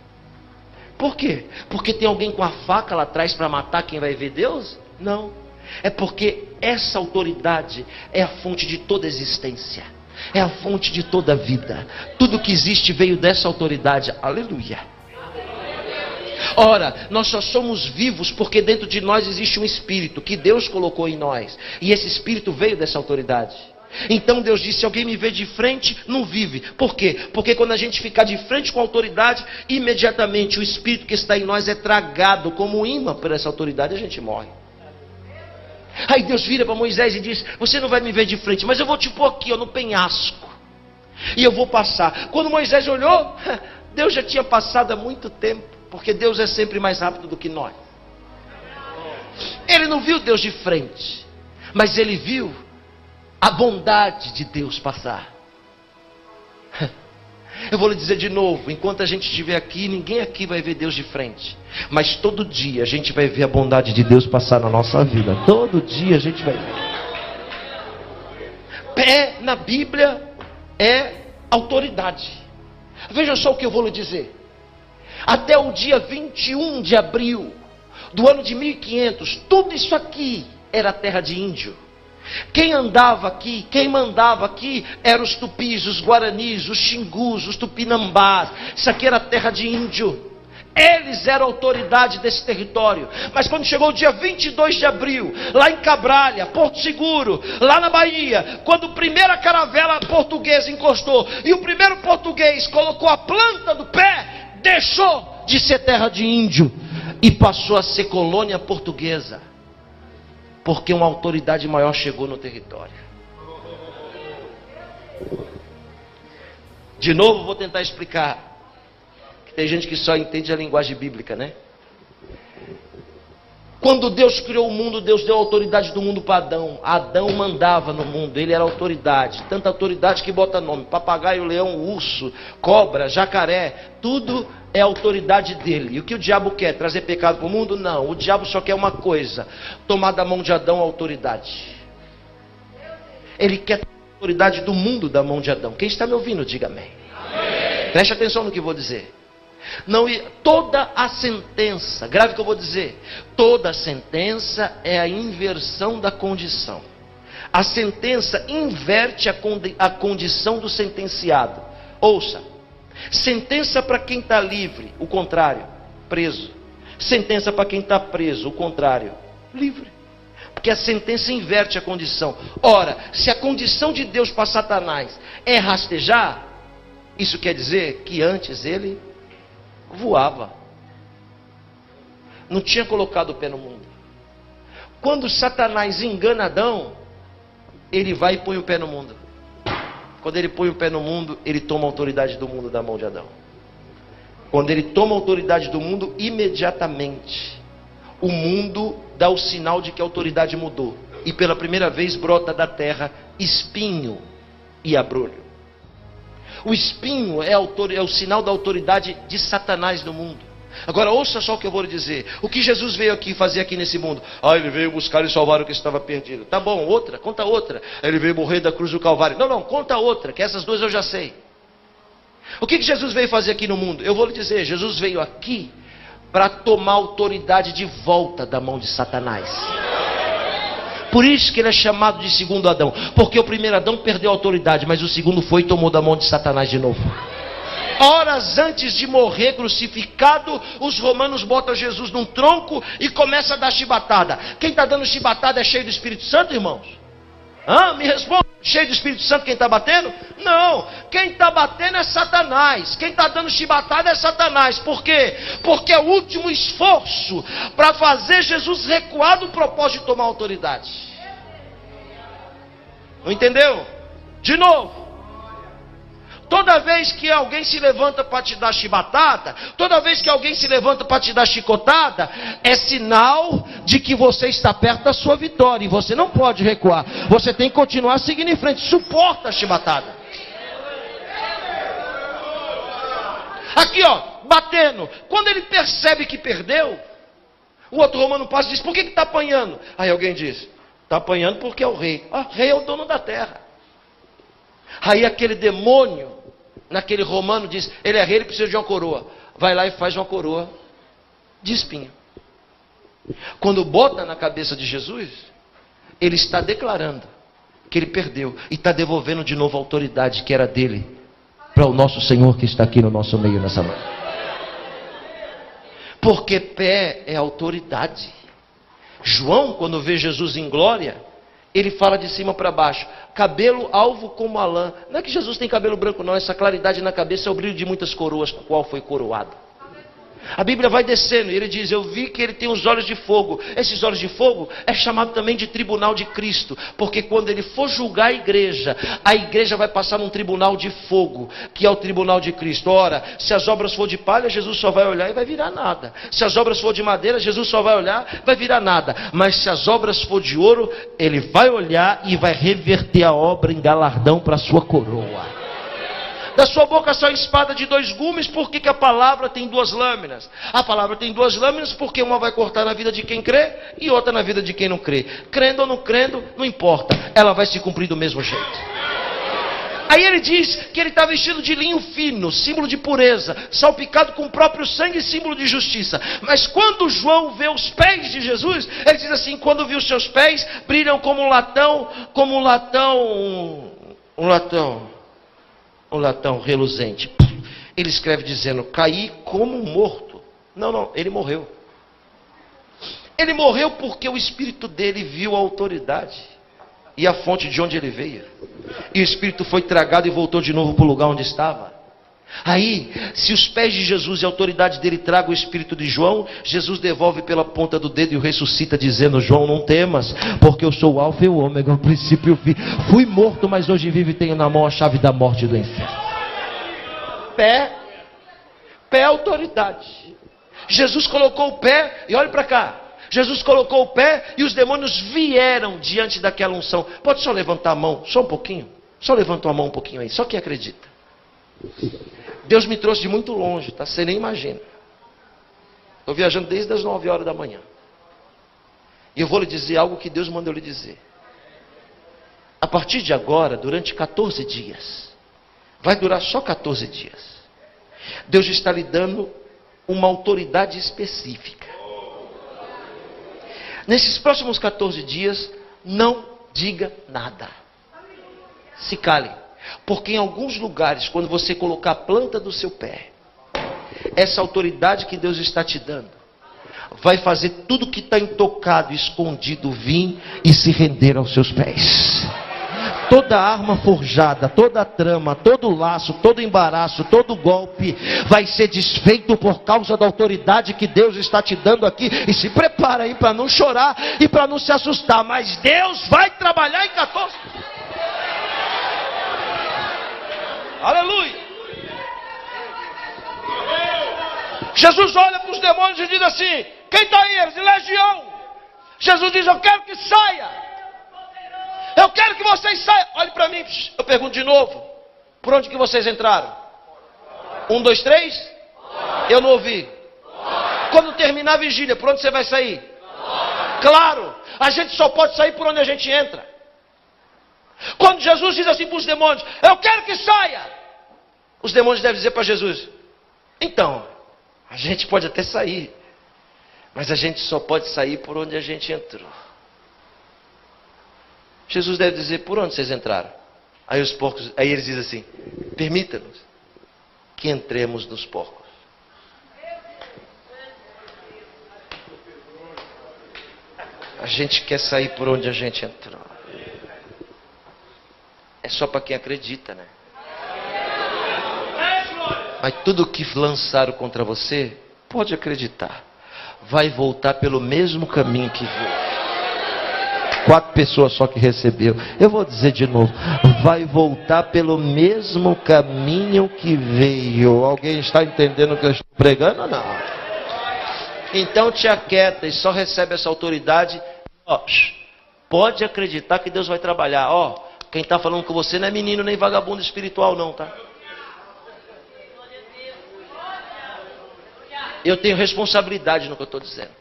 Por quê? Porque tem alguém com a faca lá atrás para matar quem vai ver Deus? Não. É porque essa autoridade é a fonte de toda existência. É a fonte de toda a vida. Tudo que existe veio dessa autoridade. Aleluia. Ora, nós só somos vivos porque dentro de nós existe um espírito que Deus colocou em nós. E esse espírito veio dessa autoridade. Então Deus disse: se alguém me vê de frente, não vive. Por quê? Porque quando a gente ficar de frente com a autoridade, imediatamente o espírito que está em nós é tragado como um imã por essa autoridade e a gente morre. Aí Deus vira para Moisés e diz: você não vai me ver de frente, mas eu vou te pôr aqui, ó, no penhasco, e eu vou passar. Quando Moisés olhou, Deus já tinha passado há muito tempo, porque Deus é sempre mais rápido do que nós. Ele não viu Deus de frente, mas ele viu a bondade de Deus passar. Eu vou lhe dizer de novo: enquanto a gente estiver aqui, ninguém aqui vai ver Deus de frente. Mas todo dia a gente vai ver a bondade de Deus passar na nossa vida. Todo dia a gente vai ver. Pé na Bíblia é autoridade. Veja só o que eu vou lhe dizer. Até o dia 21 de abril do ano de 1500, tudo isso aqui era terra de índio. Quem andava aqui, quem mandava aqui, eram os tupis, os guaranis, os xingus, os tupinambás. Isso aqui era terra de índio. Eles eram autoridade desse território. Mas quando chegou o dia 22 de abril, lá em Cabralha, Porto Seguro, lá na Bahia, quando a primeira caravela portuguesa encostou e o primeiro português colocou a planta do pé, deixou de ser terra de índio e passou a ser colônia portuguesa. Porque uma autoridade maior chegou no território. De novo, vou tentar explicar. Que tem gente que só entende a linguagem bíblica, né? Quando Deus criou o mundo, Deus deu a autoridade do mundo para Adão. Adão mandava no mundo, ele era autoridade. Tanta autoridade que bota nome: papagaio, leão, urso, cobra, jacaré. Tudo é autoridade dele. E o que o diabo quer? Trazer pecado para o mundo? Não. O diabo só quer uma coisa: tomar da mão de Adão a autoridade. Ele quer a autoridade do mundo da mão de Adão. Quem está me ouvindo, diga amém. Amém. Preste atenção no que eu vou dizer. Não, toda a sentença, grave o que eu vou dizer, toda a sentença é a inversão da condição. A sentença inverte a condição do sentenciado. Ouça: sentença para quem está livre, o contrário, preso. Sentença para quem está preso, o contrário, livre. Porque porque a sentença inverte a condição. Ora, se a condição de Deus para Satanás é rastejar, isso quer dizer que antes ele voava. Não tinha colocado o pé no mundo. Quando Satanás engana Adão, ele vai e põe o pé no mundo. Quando ele põe o pé no mundo, ele toma a autoridade do mundo da mão de Adão. Quando ele toma a autoridade do mundo, imediatamente o mundo dá o sinal de que a autoridade mudou. E pela primeira vez brota da terra espinho e abrolho. O espinho é o sinal da autoridade de Satanás no mundo. Agora ouça só o que eu vou lhe dizer. O que Jesus veio aqui fazer aqui nesse mundo? Ele veio buscar e salvar o que estava perdido. Tá bom, outra, conta outra. Ele veio morrer da cruz do Calvário. Não, conta outra, que essas duas eu já sei. O que Jesus veio fazer aqui no mundo? Eu vou lhe dizer, Jesus veio aqui para tomar autoridade de volta da mão de Satanás. Por isso que ele é chamado de segundo Adão. Porque o primeiro Adão perdeu a autoridade, mas o segundo foi e tomou da mão de Satanás de novo. Horas antes de morrer crucificado, os romanos botam Jesus num tronco e começam a dar chibatada. Quem está dando chibatada é cheio do Espírito Santo, irmãos? Me responda. Cheio do Espírito Santo quem está batendo? Não. Quem está batendo é Satanás. Quem está dando chibatada é Satanás. Por quê? Porque é o último esforço para fazer Jesus recuar do propósito de tomar autoridade. Não entendeu? De novo. Toda vez que alguém se levanta para te dar chibatada, toda vez que alguém se levanta para te dar chicotada, é sinal de que você está perto da sua vitória. E você não pode recuar. Você tem que continuar seguindo em frente. Suporta a chibatada. Aqui batendo. Quando ele percebe que perdeu, o outro romano passa e diz, por que está apanhando? Aí alguém diz, está apanhando porque é o rei. Rei é o dono da terra. Aí aquele demônio, naquele romano diz, ele é rei, ele precisa de uma coroa. Vai lá e faz uma coroa de espinho. Quando bota na cabeça de Jesus, ele está declarando que ele perdeu e está devolvendo de novo a autoridade que era dele para o nosso Senhor que está aqui no nosso meio nessa noite. Porque pé é autoridade. João, quando vê Jesus em glória, ele fala de cima para baixo, cabelo alvo como a lã. Não é que Jesus tem cabelo branco não, essa claridade na cabeça é o brilho de muitas coroas com o qual foi coroado. A Bíblia vai descendo e ele diz, eu vi que ele tem os olhos de fogo. Esses olhos de fogo é chamado também de tribunal de Cristo, porque quando ele for julgar a igreja vai passar num tribunal de fogo, que é o tribunal de Cristo. Ora, se as obras for de palha, Jesus só vai olhar e vai virar nada. Se as obras for de madeira, Jesus só vai olhar e vai virar nada. Mas se as obras for de ouro, ele vai olhar e vai reverter a obra em galardão para a sua coroa. Da sua boca sai espada de 2 gumes, por que a palavra tem 2 lâminas? A palavra tem 2 lâminas porque uma vai cortar na vida de quem crê e outra na vida de quem não crê. Crendo ou não crendo, não importa, ela vai se cumprir do mesmo jeito. Aí ele diz que ele está vestido de linho fino, símbolo de pureza, salpicado com o próprio sangue, símbolo de justiça. Mas quando João vê os pés de Jesus, ele diz assim, quando viu os seus pés, brilham como um latão reluzente. Ele escreve dizendo, caí como morto. Não, ele morreu. Ele morreu porque o espírito dele viu a autoridade e a fonte de onde ele veio. E o espírito foi tragado e voltou de novo para o lugar onde estava. Aí, se os pés de Jesus e a autoridade dele tragam o espírito de João, Jesus devolve pela ponta do dedo e o ressuscita dizendo, João, não temas, porque eu sou o alfa e o ômega, o princípio e o fim. Fui morto, mas hoje vivo e tenho na mão a chave da morte e do inferno. Pé é autoridade. Jesus colocou o pé, e olhe para cá, Jesus colocou o pé e os demônios vieram diante daquela unção. Pode só levantar a mão, só um pouquinho? Só levanta a mão um pouquinho aí, só quem acredita. Deus me trouxe de muito longe, tá? Você nem imagina. Estou viajando desde as 9 horas da manhã. E eu vou lhe dizer algo que Deus mandou lhe dizer. A partir de agora, durante 14 dias, vai durar só 14 dias, Deus está lhe dando uma autoridade específica. Nesses próximos 14 dias, não diga nada. Se cale. Porque em alguns lugares, quando você colocar a planta do seu pé, essa autoridade que Deus está te dando, vai fazer tudo que está intocado, escondido, vir e se render aos seus pés. Toda arma forjada, toda trama, todo laço, todo embaraço, todo golpe vai ser desfeito por causa da autoridade que Deus está te dando aqui. E se prepara aí para não chorar e para não se assustar, mas Deus vai trabalhar em 14. Aleluia! Jesus olha para os demônios e diz assim: quem está aí? Eles, legião. Jesus diz: eu quero que saia. Eu quero que vocês saiam. Olhe para mim, eu pergunto de novo: por onde que vocês entraram? 1, 2, 3? Eu não ouvi. Quando terminar a vigília, por onde você vai sair? Claro, a gente só pode sair por onde a gente entra. Quando Jesus diz assim para os demônios: eu quero que saia, os demônios devem dizer para Jesus: então, a gente pode até sair, mas a gente só pode sair por onde a gente entrou. Jesus deve dizer: por onde vocês entraram? Aí os porcos, aí eles dizem assim: permita-nos que entremos nos porcos. A gente quer sair por onde a gente entrou. É só para quem acredita, né? Mas tudo que lançaram contra você, pode acreditar, vai voltar pelo mesmo caminho que veio. 4 pessoas só que recebeu. Eu vou dizer de novo: vai voltar pelo mesmo caminho que veio. Alguém está entendendo o que eu estou pregando ou não? Então te aquieta e só recebe essa autoridade. Ó, pode acreditar que Deus vai trabalhar. Ó, quem está falando com você não é menino nem vagabundo espiritual não, tá? Eu tenho responsabilidade no que eu estou dizendo.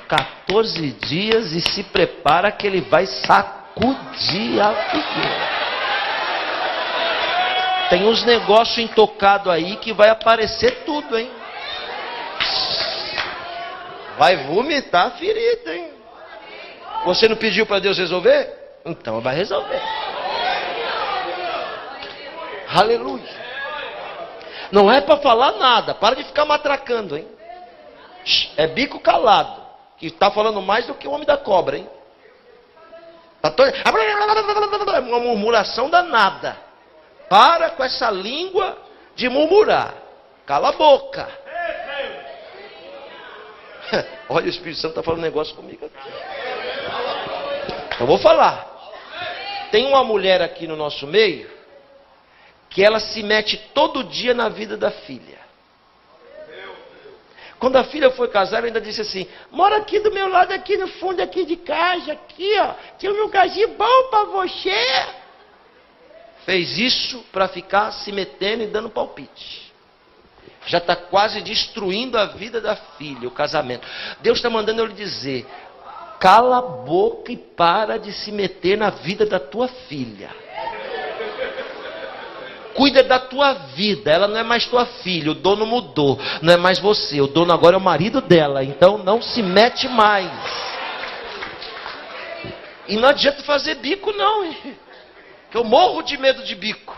14 dias e se prepara que ele vai sacudir a figueira. Tem uns negócios intocados aí que vai aparecer tudo, hein? Vai vomitar a ferida, hein? Você não pediu para Deus resolver? Então vai resolver. Aleluia. Não é para falar nada. Para de ficar matracando, hein? É bico calado, que está falando mais do que o homem da cobra, hein? Tá todo... É uma murmuração danada. Para com essa língua de murmurar. Cala a boca. Olha, o Espírito Santo está falando um negócio comigo aqui. Eu vou falar. Tem uma mulher aqui no nosso meio que ela se mete todo dia na vida da filha. Quando a filha foi casar, ela ainda disse assim: mora aqui do meu lado, aqui no fundo aqui de casa, aqui ó, tem um lugarzinho bom para você. Fez isso para ficar se metendo e dando palpite. Já está quase destruindo a vida da filha, o casamento. Deus está mandando eu lhe dizer: cala a boca e para de se meter na vida da tua filha. Cuida da tua vida, ela não é mais tua filha, o dono mudou, não é mais você, o dono agora é o marido dela, então não se mete mais. E não adianta fazer bico não, hein? Que eu morro de medo de bico.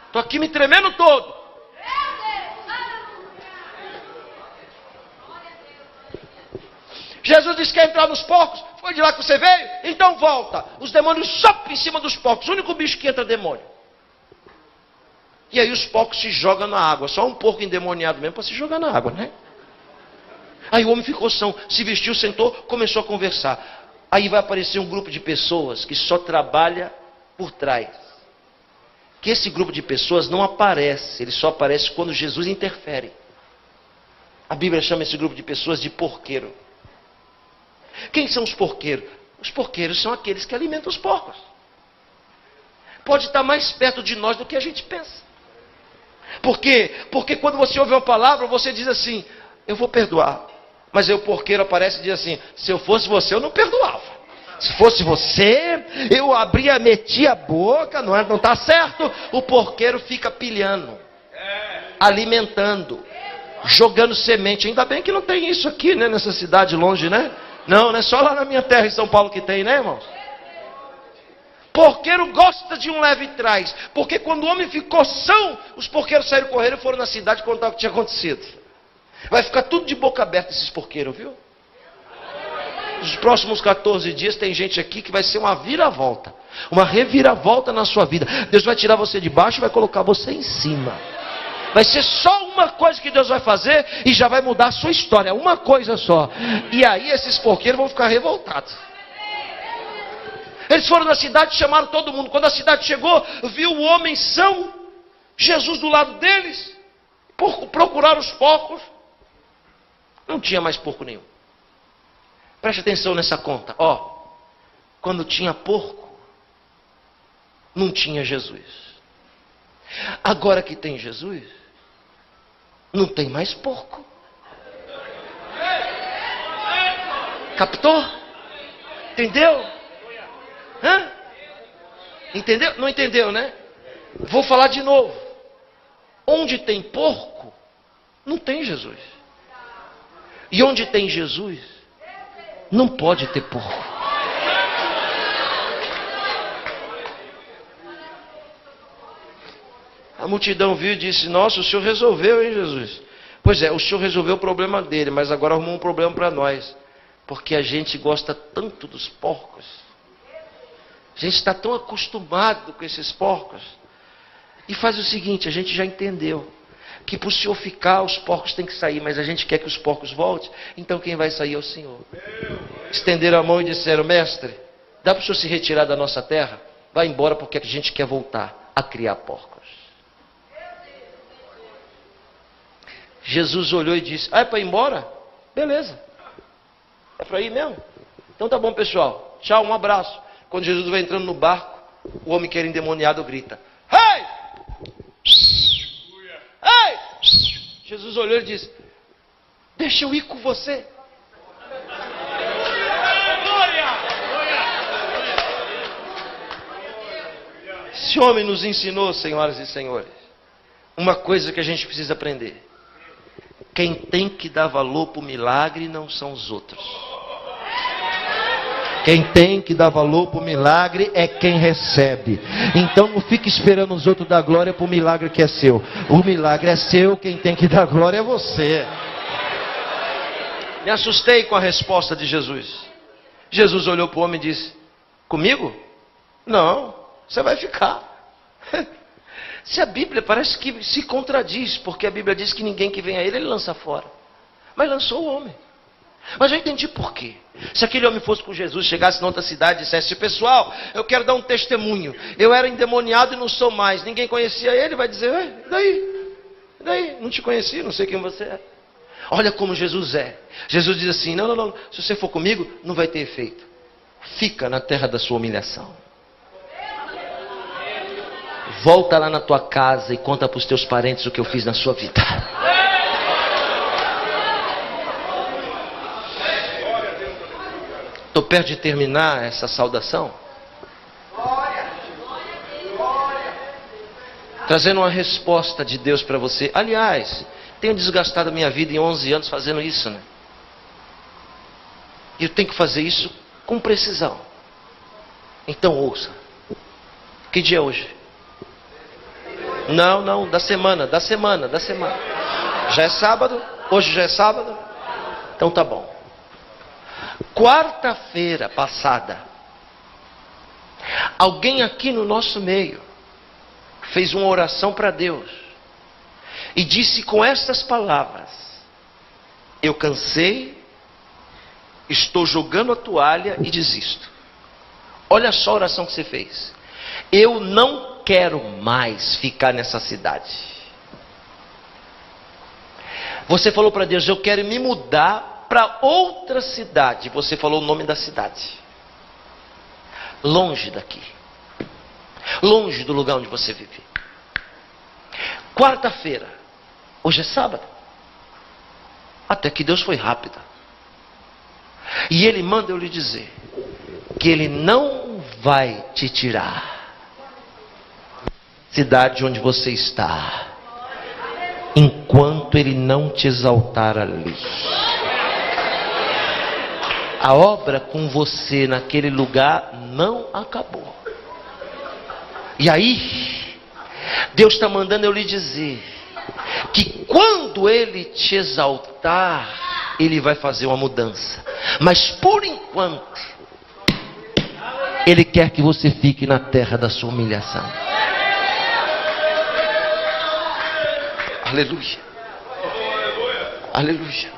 Estou aqui me tremendo todo. Jesus disse que quer entrar nos porcos, foi de lá que você veio? Então volta. Os demônios sopram em cima dos porcos, o único bicho que entra é demônio. E aí os porcos se jogam na água. Só um porco endemoniado mesmo para se jogar na água, né? Aí o homem ficou são, se vestiu, sentou, começou a conversar. Aí vai aparecer um grupo de pessoas que só trabalha por trás. Que esse grupo de pessoas não aparece, ele só aparece quando Jesus interfere. A Bíblia chama esse grupo de pessoas de porqueiro. Quem são os porqueiros? Os porqueiros são aqueles que alimentam os porcos. Pode estar mais perto de nós do que a gente pensa. Por quê? Porque quando você ouve uma palavra, você diz assim: eu vou perdoar. Mas aí o porqueiro aparece e diz assim: se eu fosse você, eu não perdoava. Se fosse você, eu abria, metia a boca, não está certo? O porqueiro fica pilhando, alimentando, jogando semente. Ainda bem que não tem isso aqui, né, nessa cidade longe, né? Não é só lá na minha terra, em São Paulo, que tem, né, irmãos? Porqueiro gosta de um leve trás. Porque quando o homem ficou são, os porqueiros saíram correndo e foram na cidade contar o que tinha acontecido. Vai ficar tudo de boca aberta esses porqueiros, viu? Nos próximos 14 dias tem gente aqui que vai ser uma viravolta. Uma reviravolta na sua vida. Deus vai tirar você de baixo e vai colocar você em cima. Vai ser só uma coisa que Deus vai fazer e já vai mudar a sua história. Uma coisa só. E aí esses porqueiros vão ficar revoltados. Eles foram na cidade e chamaram todo mundo. Quando a cidade chegou, viu o homem são, Jesus do lado deles. Procuraram os porcos. Não tinha mais porco nenhum. Preste atenção nessa conta. Quando tinha porco, não tinha Jesus. Agora que tem Jesus, não tem mais porco. Captou? Entendeu? Entendeu? Não entendeu, né? Vou falar de novo. Onde tem porco, não tem Jesus. E onde tem Jesus, não pode ter porco. A multidão viu e disse: nossa, o senhor resolveu, hein, Jesus? Pois é, o senhor resolveu o problema dele, mas agora arrumou um problema para nós. Porque a gente gosta tanto dos porcos. A gente está tão acostumado com esses porcos. E faz o seguinte, a gente já entendeu que para o senhor ficar, os porcos têm que sair, mas a gente quer que os porcos voltem, então quem vai sair é o senhor. Estenderam a mão e disseram: mestre, dá para o senhor se retirar da nossa terra? Vai embora, porque a gente quer voltar a criar porcos. Jesus olhou e disse: é para ir embora? Beleza. É para ir mesmo? Então tá bom, pessoal. Tchau, um abraço. Quando Jesus vai entrando no barco, o homem que era endemoniado grita: ei! Ei! Jesus olhou e disse: deixa eu ir com você. Esse homem nos ensinou, senhoras e senhores, uma coisa que a gente precisa aprender. Quem tem que dar valor para o milagre não são os outros. Quem tem que dar valor para o milagre é quem recebe. Então não fique esperando os outros dar glória para o milagre que é seu. O milagre é seu, quem tem que dar glória é você. Me assustei com a resposta de Jesus. Jesus olhou para o homem e disse: comigo? Não, você vai ficar. Se a Bíblia parece que se contradiz, porque a Bíblia diz que ninguém que vem a ele lança fora. Mas lançou o homem. Mas eu entendi por quê. Se aquele homem fosse com Jesus, chegasse em outra cidade e dissesse: pessoal, eu quero dar um testemunho. Eu era endemoniado e não sou mais. Ninguém conhecia ele, vai dizer: e daí? E daí? Não te conheci, não sei quem você é. Olha como Jesus é. Jesus diz assim: não. Se você for comigo, não vai ter efeito. Fica na terra da sua humilhação. Volta lá na tua casa e conta para os teus parentes o que eu fiz na sua vida. Estou perto de terminar essa saudação, trazendo uma resposta de Deus para você. Aliás, tenho desgastado a minha vida em 11 anos fazendo isso, né? E eu tenho que fazer isso com precisão. Então ouça. Que dia é hoje? Não, da semana. Já é sábado? Hoje já é sábado? Então tá bom. Quarta-feira passada, alguém aqui no nosso meio fez uma oração para Deus e disse com estas palavras: eu cansei, estou jogando a toalha e desisto. Olha só a oração que você fez: eu não quero mais ficar nessa cidade. Você falou para Deus: eu quero me mudar para outra cidade. Você falou o nome da cidade. Longe daqui. Longe do lugar onde você vive. Quarta-feira. Hoje é sábado. Até que Deus foi rápido. E Ele manda eu lhe dizer que Ele não vai te tirar cidade onde você está, enquanto Ele não te exaltar ali. A obra com você naquele lugar não acabou. E aí, Deus está mandando eu lhe dizer que quando Ele te exaltar, Ele vai fazer uma mudança. Mas por enquanto, Ele quer que você fique na terra da sua humilhação. Aleluia. Aleluia.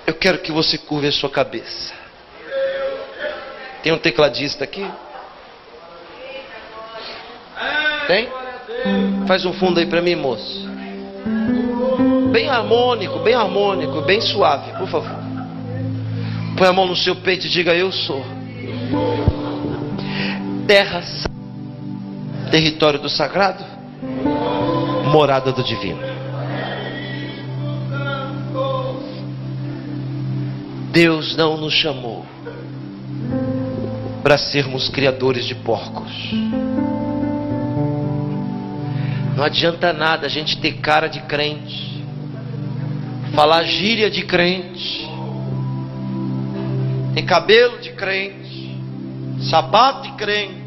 Eu quero que você curve a sua cabeça. Tem um tecladista aqui? Tem? Faz um fundo aí para mim, moço. Bem harmônico, bem suave, por favor. Põe a mão no seu peito e diga: eu sou terra, território do sagrado, morada do divino. Deus não nos chamou para sermos criadores de porcos. Não adianta nada a gente ter cara de crente, falar gíria de crente, ter cabelo de crente, sapato de crente,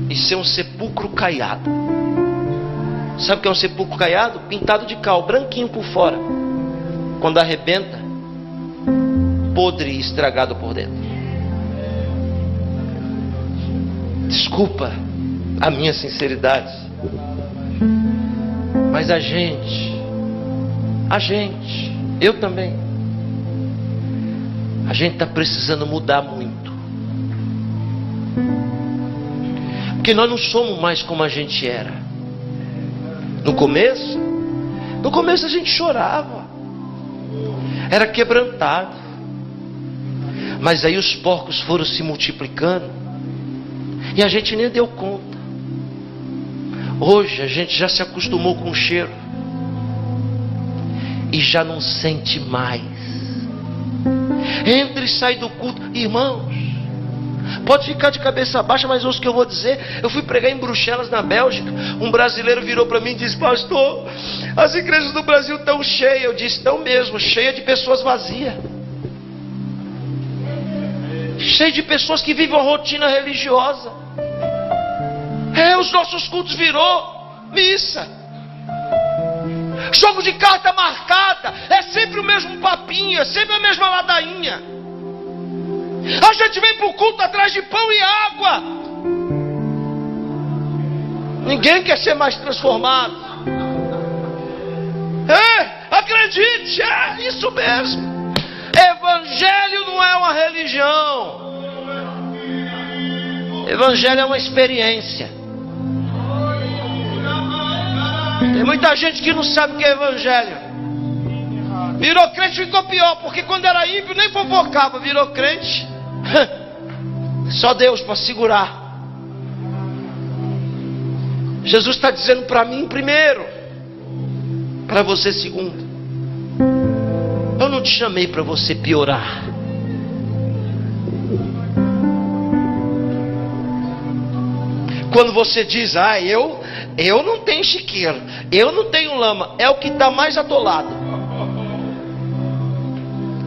e ser um sepulcro caiado. Sabe o que é um sepulcro caiado? Pintado de cal, branquinho por fora. Quando arrebenta, podre e estragado por dentro. Desculpa a minha sinceridade, mas a gente, eu também, a gente está precisando mudar muito, porque nós não somos mais como a gente era. No começo a gente chorava, era quebrantado, mas aí os porcos foram se multiplicando e a gente nem deu conta. Hoje a gente já se acostumou com o cheiro e já não sente mais. Entra e sai do culto. Irmãos, pode ficar de cabeça baixa, mas ouça o que eu vou dizer. Eu fui pregar em Bruxelas, na Bélgica. Um brasileiro virou para mim e disse: pastor, as igrejas do Brasil estão cheias. Eu disse: estão mesmo, cheia de pessoas vazias, cheia de pessoas que vivem uma rotina religiosa. Os nossos cultos virou missa, jogo de carta marcada. É sempre o mesmo papinho, é sempre a mesma ladainha. A gente vem para o culto atrás de pão e água. Ninguém quer ser mais transformado. Acredite, é isso mesmo. Evangelho não é uma religião. Evangelho é uma experiência. Tem muita gente que não sabe o que é evangelho. Virou crente, ficou pior, porque quando era ímpio nem fofocava. Virou crente, só Deus para segurar. Jesus está dizendo para mim primeiro, para você segundo. Eu não te chamei para você piorar. Quando você diz: eu não tenho chiqueiro, eu não tenho lama, é o que está mais atolado.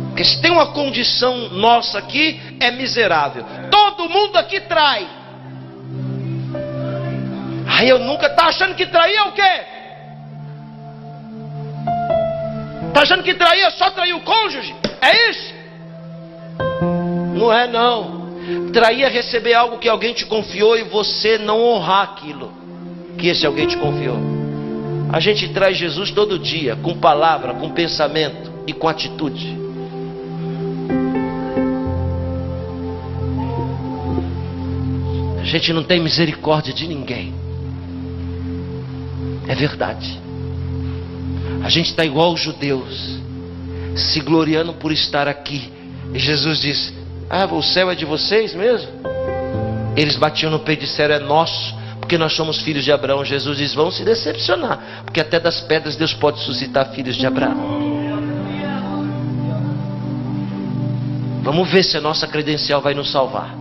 Porque se tem uma condição nossa aqui, é miserável. Todo mundo aqui trai. Eu nunca. Está achando que trair é o quê? Está achando que trair é só trair o cônjuge? É isso? Não é não. Trair é receber algo que alguém te confiou e você não honrar aquilo que esse alguém te confiou. A gente traz Jesus todo dia, com palavra, com pensamento e com atitude. A gente não tem misericórdia de ninguém. É verdade. A gente está igual os judeus, se gloriando por estar aqui. E Jesus disse: o céu é de vocês mesmo? Eles batiam no peito e disseram: é nosso, porque nós somos filhos de Abraão. Jesus diz: vão se decepcionar, porque até das pedras Deus pode suscitar filhos de Abraão. Vamos ver se a nossa credencial vai nos salvar.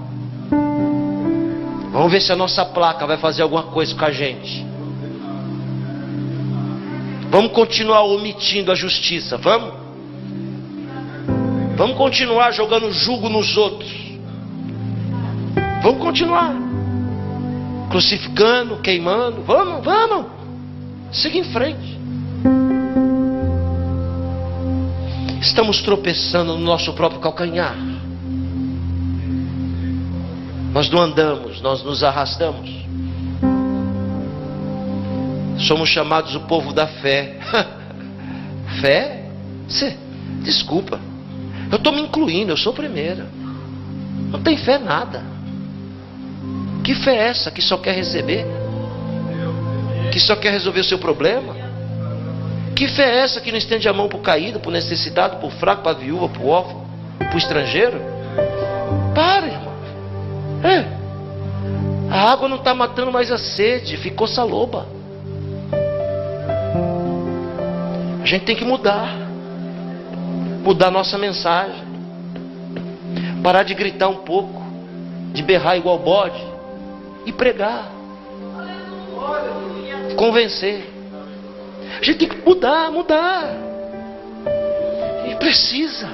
Vamos ver se a nossa placa vai fazer alguma coisa com a gente. Vamos continuar omitindo a justiça, vamos? Vamos continuar jogando jugo nos outros. Vamos continuar. crucificando, queimando. Vamos, siga em frente. Estamos tropeçando no nosso próprio calcanhar. Nós não andamos, nós nos arrastamos. Somos chamados o povo da fé. Fé? Desculpa, eu estou me incluindo, eu sou primeira. Não tem fé nada. Que fé é essa que só quer receber? Que só quer resolver o seu problema? Que fé é essa que não estende a mão para o caído, para o necessitado, para o fraco, para a viúva, para o órfão, para o estrangeiro? Para, irmão. A água não está matando mais a sede, ficou saloba. A gente tem que mudar nossa mensagem, parar de gritar um pouco, de berrar igual bode e pregar, convencer. A gente tem que mudar, e precisa,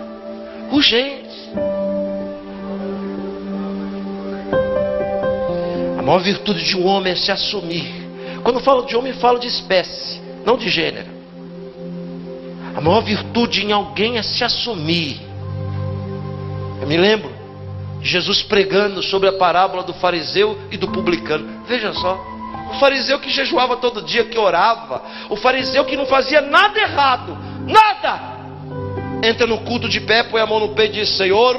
urgente. A maior virtude de um homem é se assumir. Quando eu falo de homem, eu falo de espécie, não de gênero. A maior virtude em alguém é se assumir. Eu me lembro de Jesus pregando sobre a parábola do fariseu e do publicano. Veja só, o fariseu que jejuava todo dia, que orava, o fariseu que não fazia nada errado, nada, entra no culto de pé, põe a mão no peito e diz: Senhor,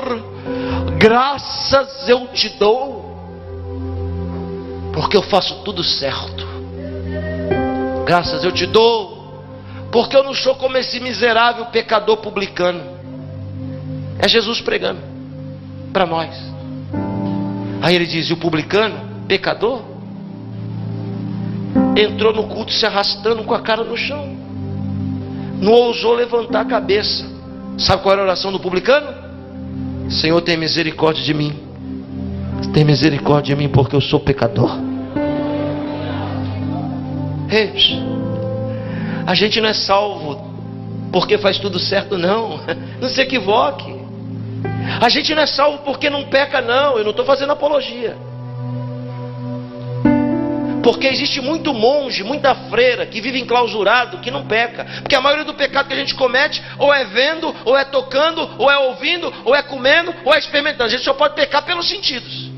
graças eu te dou, porque eu faço tudo certo. Graças eu te dou, porque eu não sou como esse miserável pecador publicano. É Jesus pregando para nós. Aí ele diz: e o publicano, pecador, entrou no culto se arrastando com a cara no chão, não ousou levantar a cabeça. Sabe qual era a oração do publicano? Senhor, tem misericórdia de mim. Tem misericórdia de mim, porque eu sou pecador. A gente não é salvo porque faz tudo certo, não. Não se equivoque. A gente não é salvo porque não peca, não. Eu não estou fazendo apologia. Porque existe muito monge, muita freira que vive enclausurado, que não peca. Porque a maioria do pecado que a gente comete ou é vendo, ou é tocando, ou é ouvindo, ou é comendo, ou é experimentando. A gente só pode pecar pelos sentidos.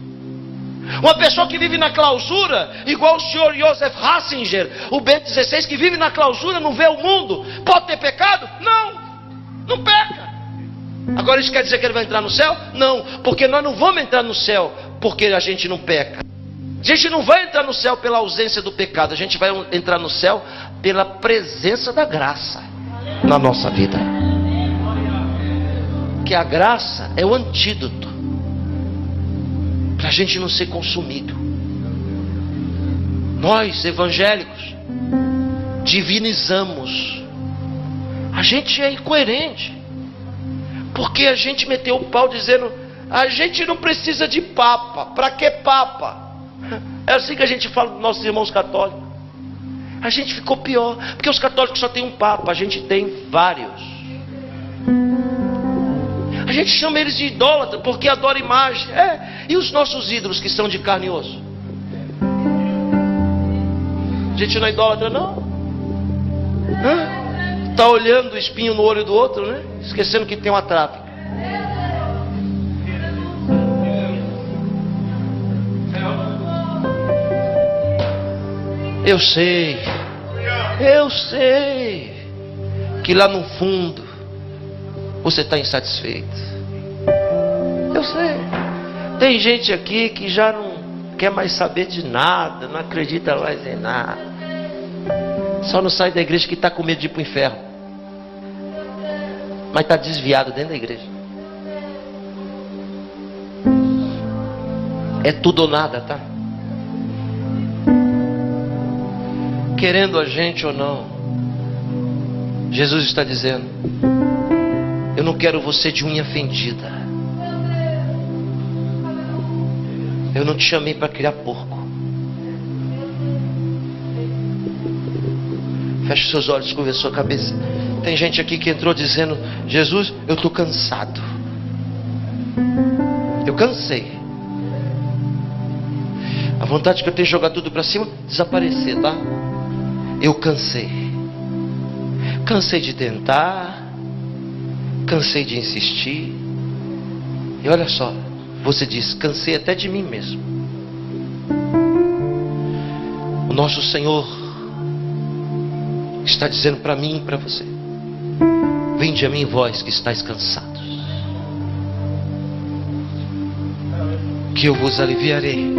Uma pessoa que vive na clausura, igual o senhor Joseph Ratzinger, o Bento XVI, que vive na clausura, não vê o mundo, pode ter pecado? Não peca. Agora isso quer dizer que ele vai entrar no céu? Não, porque nós não vamos entrar no céu porque a gente não peca. A gente não vai entrar no céu pela ausência do pecado, a gente vai entrar no céu pela presença da graça na nossa vida. Que a graça é o antídoto para a gente não ser consumido. Nós, evangélicos, divinizamos. A gente é incoerente, porque a gente meteu o pau dizendo: a gente não precisa de papa. Para que papa? É assim que a gente fala dos nossos irmãos católicos. A gente ficou pior, porque os católicos só tem um papa, a gente tem vários. A gente chama eles de idólatra porque adora imagem. E os nossos ídolos que são de carne e osso? A gente não é idólatra, não? Está olhando o espinho no olho do outro, né? Esquecendo que tem uma trave. Eu sei que lá no fundo você está insatisfeito. Eu sei. Tem gente aqui que já não quer mais saber de nada, não acredita mais em nada. Só não sai da igreja que está com medo de ir para o inferno. Mas está desviado dentro da igreja. É tudo ou nada, tá? Querendo a gente ou não, Jesus está dizendo: eu não quero você de unha fendida. Eu não te chamei para criar porco. Feche os seus olhos, curva a sua cabeça. Tem gente aqui que entrou dizendo: Jesus, eu estou cansado. Eu cansei. vontade que eu tenho de jogar tudo para cima, desaparecer, tá? Eu cansei. Cansei de tentar. Cansei de insistir. E olha só, você diz, cansei até de mim mesmo. O nosso Senhor está dizendo para mim e para você: vinde a mim, vós que estáis cansados, que eu vos aliviarei.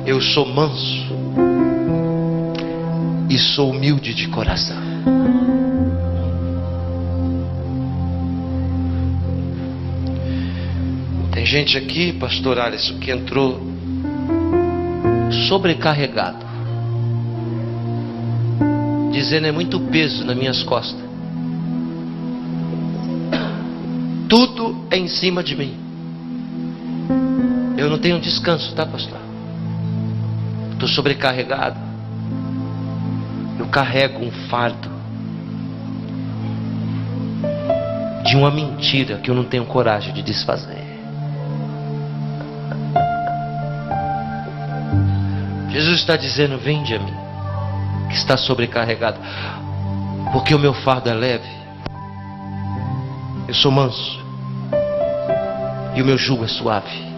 Eu sou manso e sou humilde de coração. Tem gente aqui, pastor Alisson, que entrou sobrecarregado, dizendo: é muito peso nas minhas costas, tudo é em cima de mim, eu não tenho descanso, tá, pastor? Estou sobrecarregado, eu carrego um fardo de uma mentira que eu não tenho coragem de desfazer. Jesus está dizendo: vinde a mim, que está sobrecarregado, porque o meu fardo é leve, eu sou manso e o meu jugo é suave.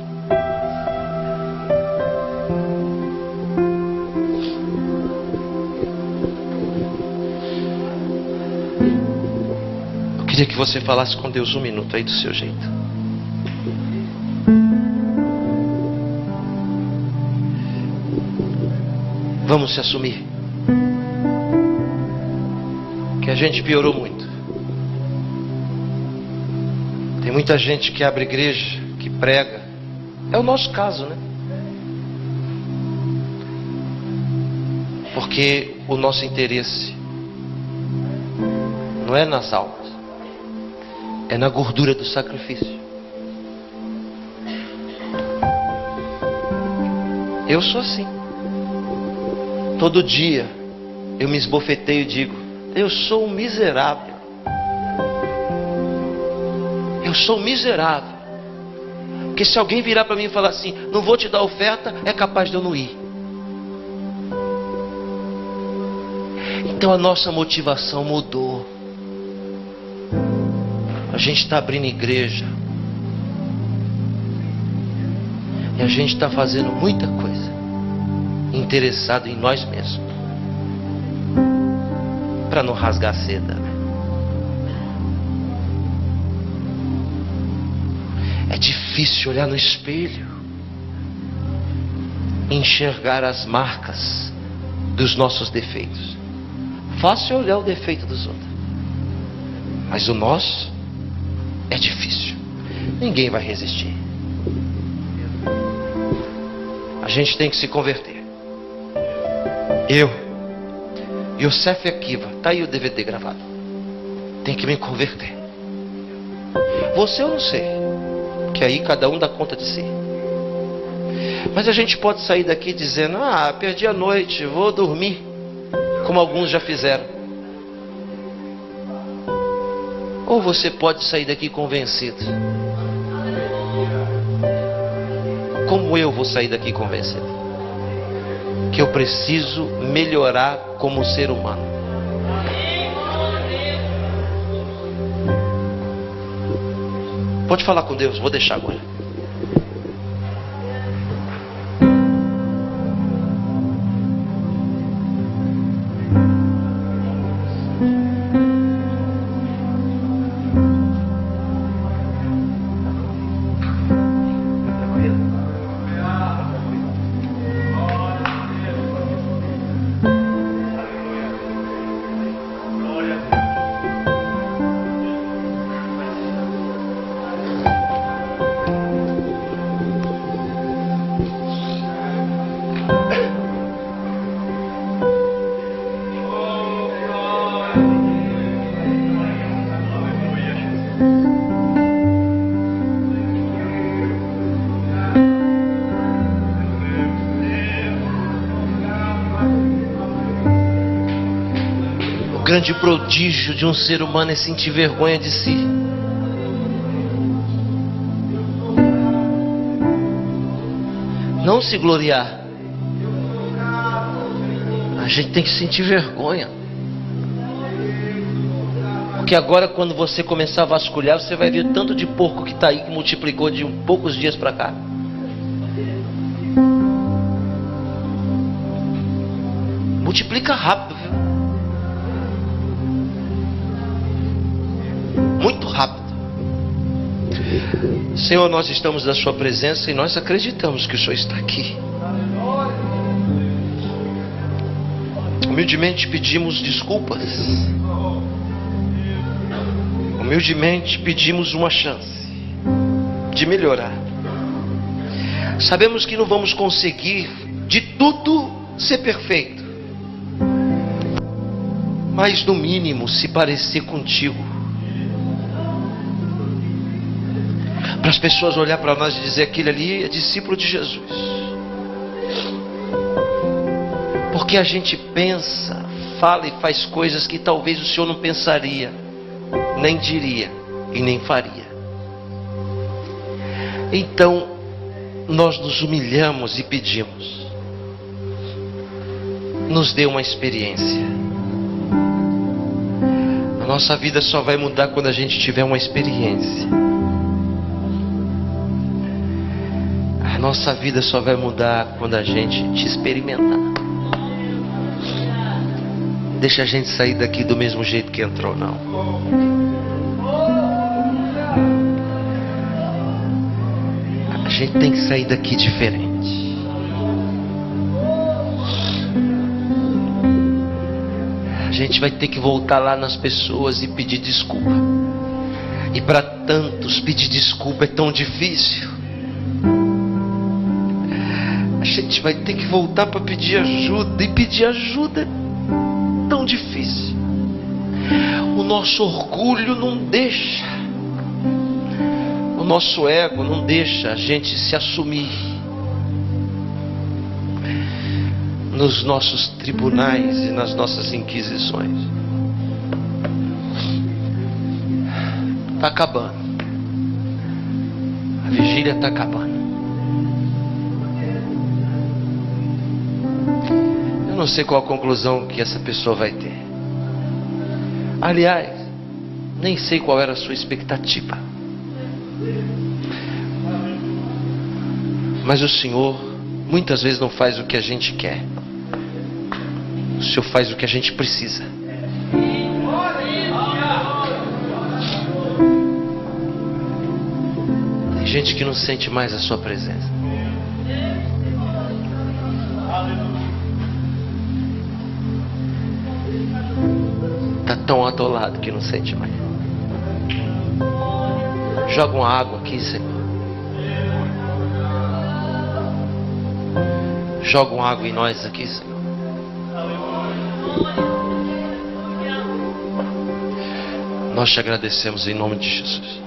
Eu queria que você falasse com Deus um minuto aí do seu jeito. Vamos se assumir que a gente piorou muito. Tem muita gente que abre igreja, que prega. É o nosso caso, né? Porque o nosso interesse não é nas almas, é na gordura do sacrifício. Eu sou assim. Todo dia eu me esbofeteio e digo: eu sou um miserável. Eu sou um miserável. Porque se alguém virar para mim e falar assim: não vou te dar oferta, é capaz de eu não ir. Então a nossa motivação mudou. A gente está abrindo igreja e a gente está fazendo muita coisa interessado em nós mesmos, para não rasgar a seda, né? É difícil olhar no espelho e enxergar as marcas dos nossos defeitos. Fácil olhar o defeito dos outros, mas o nosso é difícil. Ninguém vai resistir. A gente tem que se converter. Eu, Yosef Akiva, tá aí o DVD gravado, tem que me converter. Você eu não sei, que aí cada um dá conta de si. Mas a gente pode sair daqui dizendo: ah, perdi a noite, vou dormir, como alguns já fizeram. Ou você pode sair daqui convencido, como eu vou sair daqui convencido, que eu preciso melhorar como ser humano. Pode falar com Deus, vou deixar agora. O grande prodígio de um ser humano é sentir vergonha de si. não se gloriar. A gente tem que sentir vergonha. Porque agora, quando você começar a vasculhar, você vai ver tanto de porco que está aí, que multiplicou de poucos dias para cá. Multiplica rápido, viu? Muito rápido. Senhor, nós estamos na sua presença e nós acreditamos que o Senhor está aqui. Humildemente pedimos desculpas. Humildemente pedimos uma chance de melhorar. Sabemos que não vamos conseguir de tudo ser perfeito, mas no mínimo se parecer contigo. Para as pessoas olhar para nós e dizer: aquele ali é discípulo de Jesus. Porque a gente pensa, fala e faz coisas que talvez o Senhor não pensaria, nem diria e nem faria. Então nós nos humilhamos e pedimos: nos dê uma experiência. A nossa vida só vai mudar quando a gente tiver uma experiência. A nossa vida só vai mudar quando a gente te experimentar. Deixa a gente sair daqui do mesmo jeito que entrou, não. A gente tem que sair daqui diferente. A gente vai ter que voltar lá nas pessoas e pedir desculpa. E para tantos pedir desculpa é tão difícil. A gente vai ter que voltar para pedir ajuda. E pedir ajuda é tão difícil. O nosso orgulho não deixa. O nosso ego não deixa a gente se assumir nos nossos tribunais e nas nossas inquisições. Está acabando. A vigília está acabando. Eu não sei qual a conclusão que essa pessoa vai ter. Aliás, nem sei qual era a sua expectativa. Mas o Senhor muitas vezes não faz o que a gente quer. O Senhor faz o que a gente precisa. Tem gente que não sente mais a sua presença. Está tão atolado que não sente mais. Joga uma água aqui, Senhor. Joga uma água em nós aqui, Senhor. Nós te agradecemos em nome de Jesus.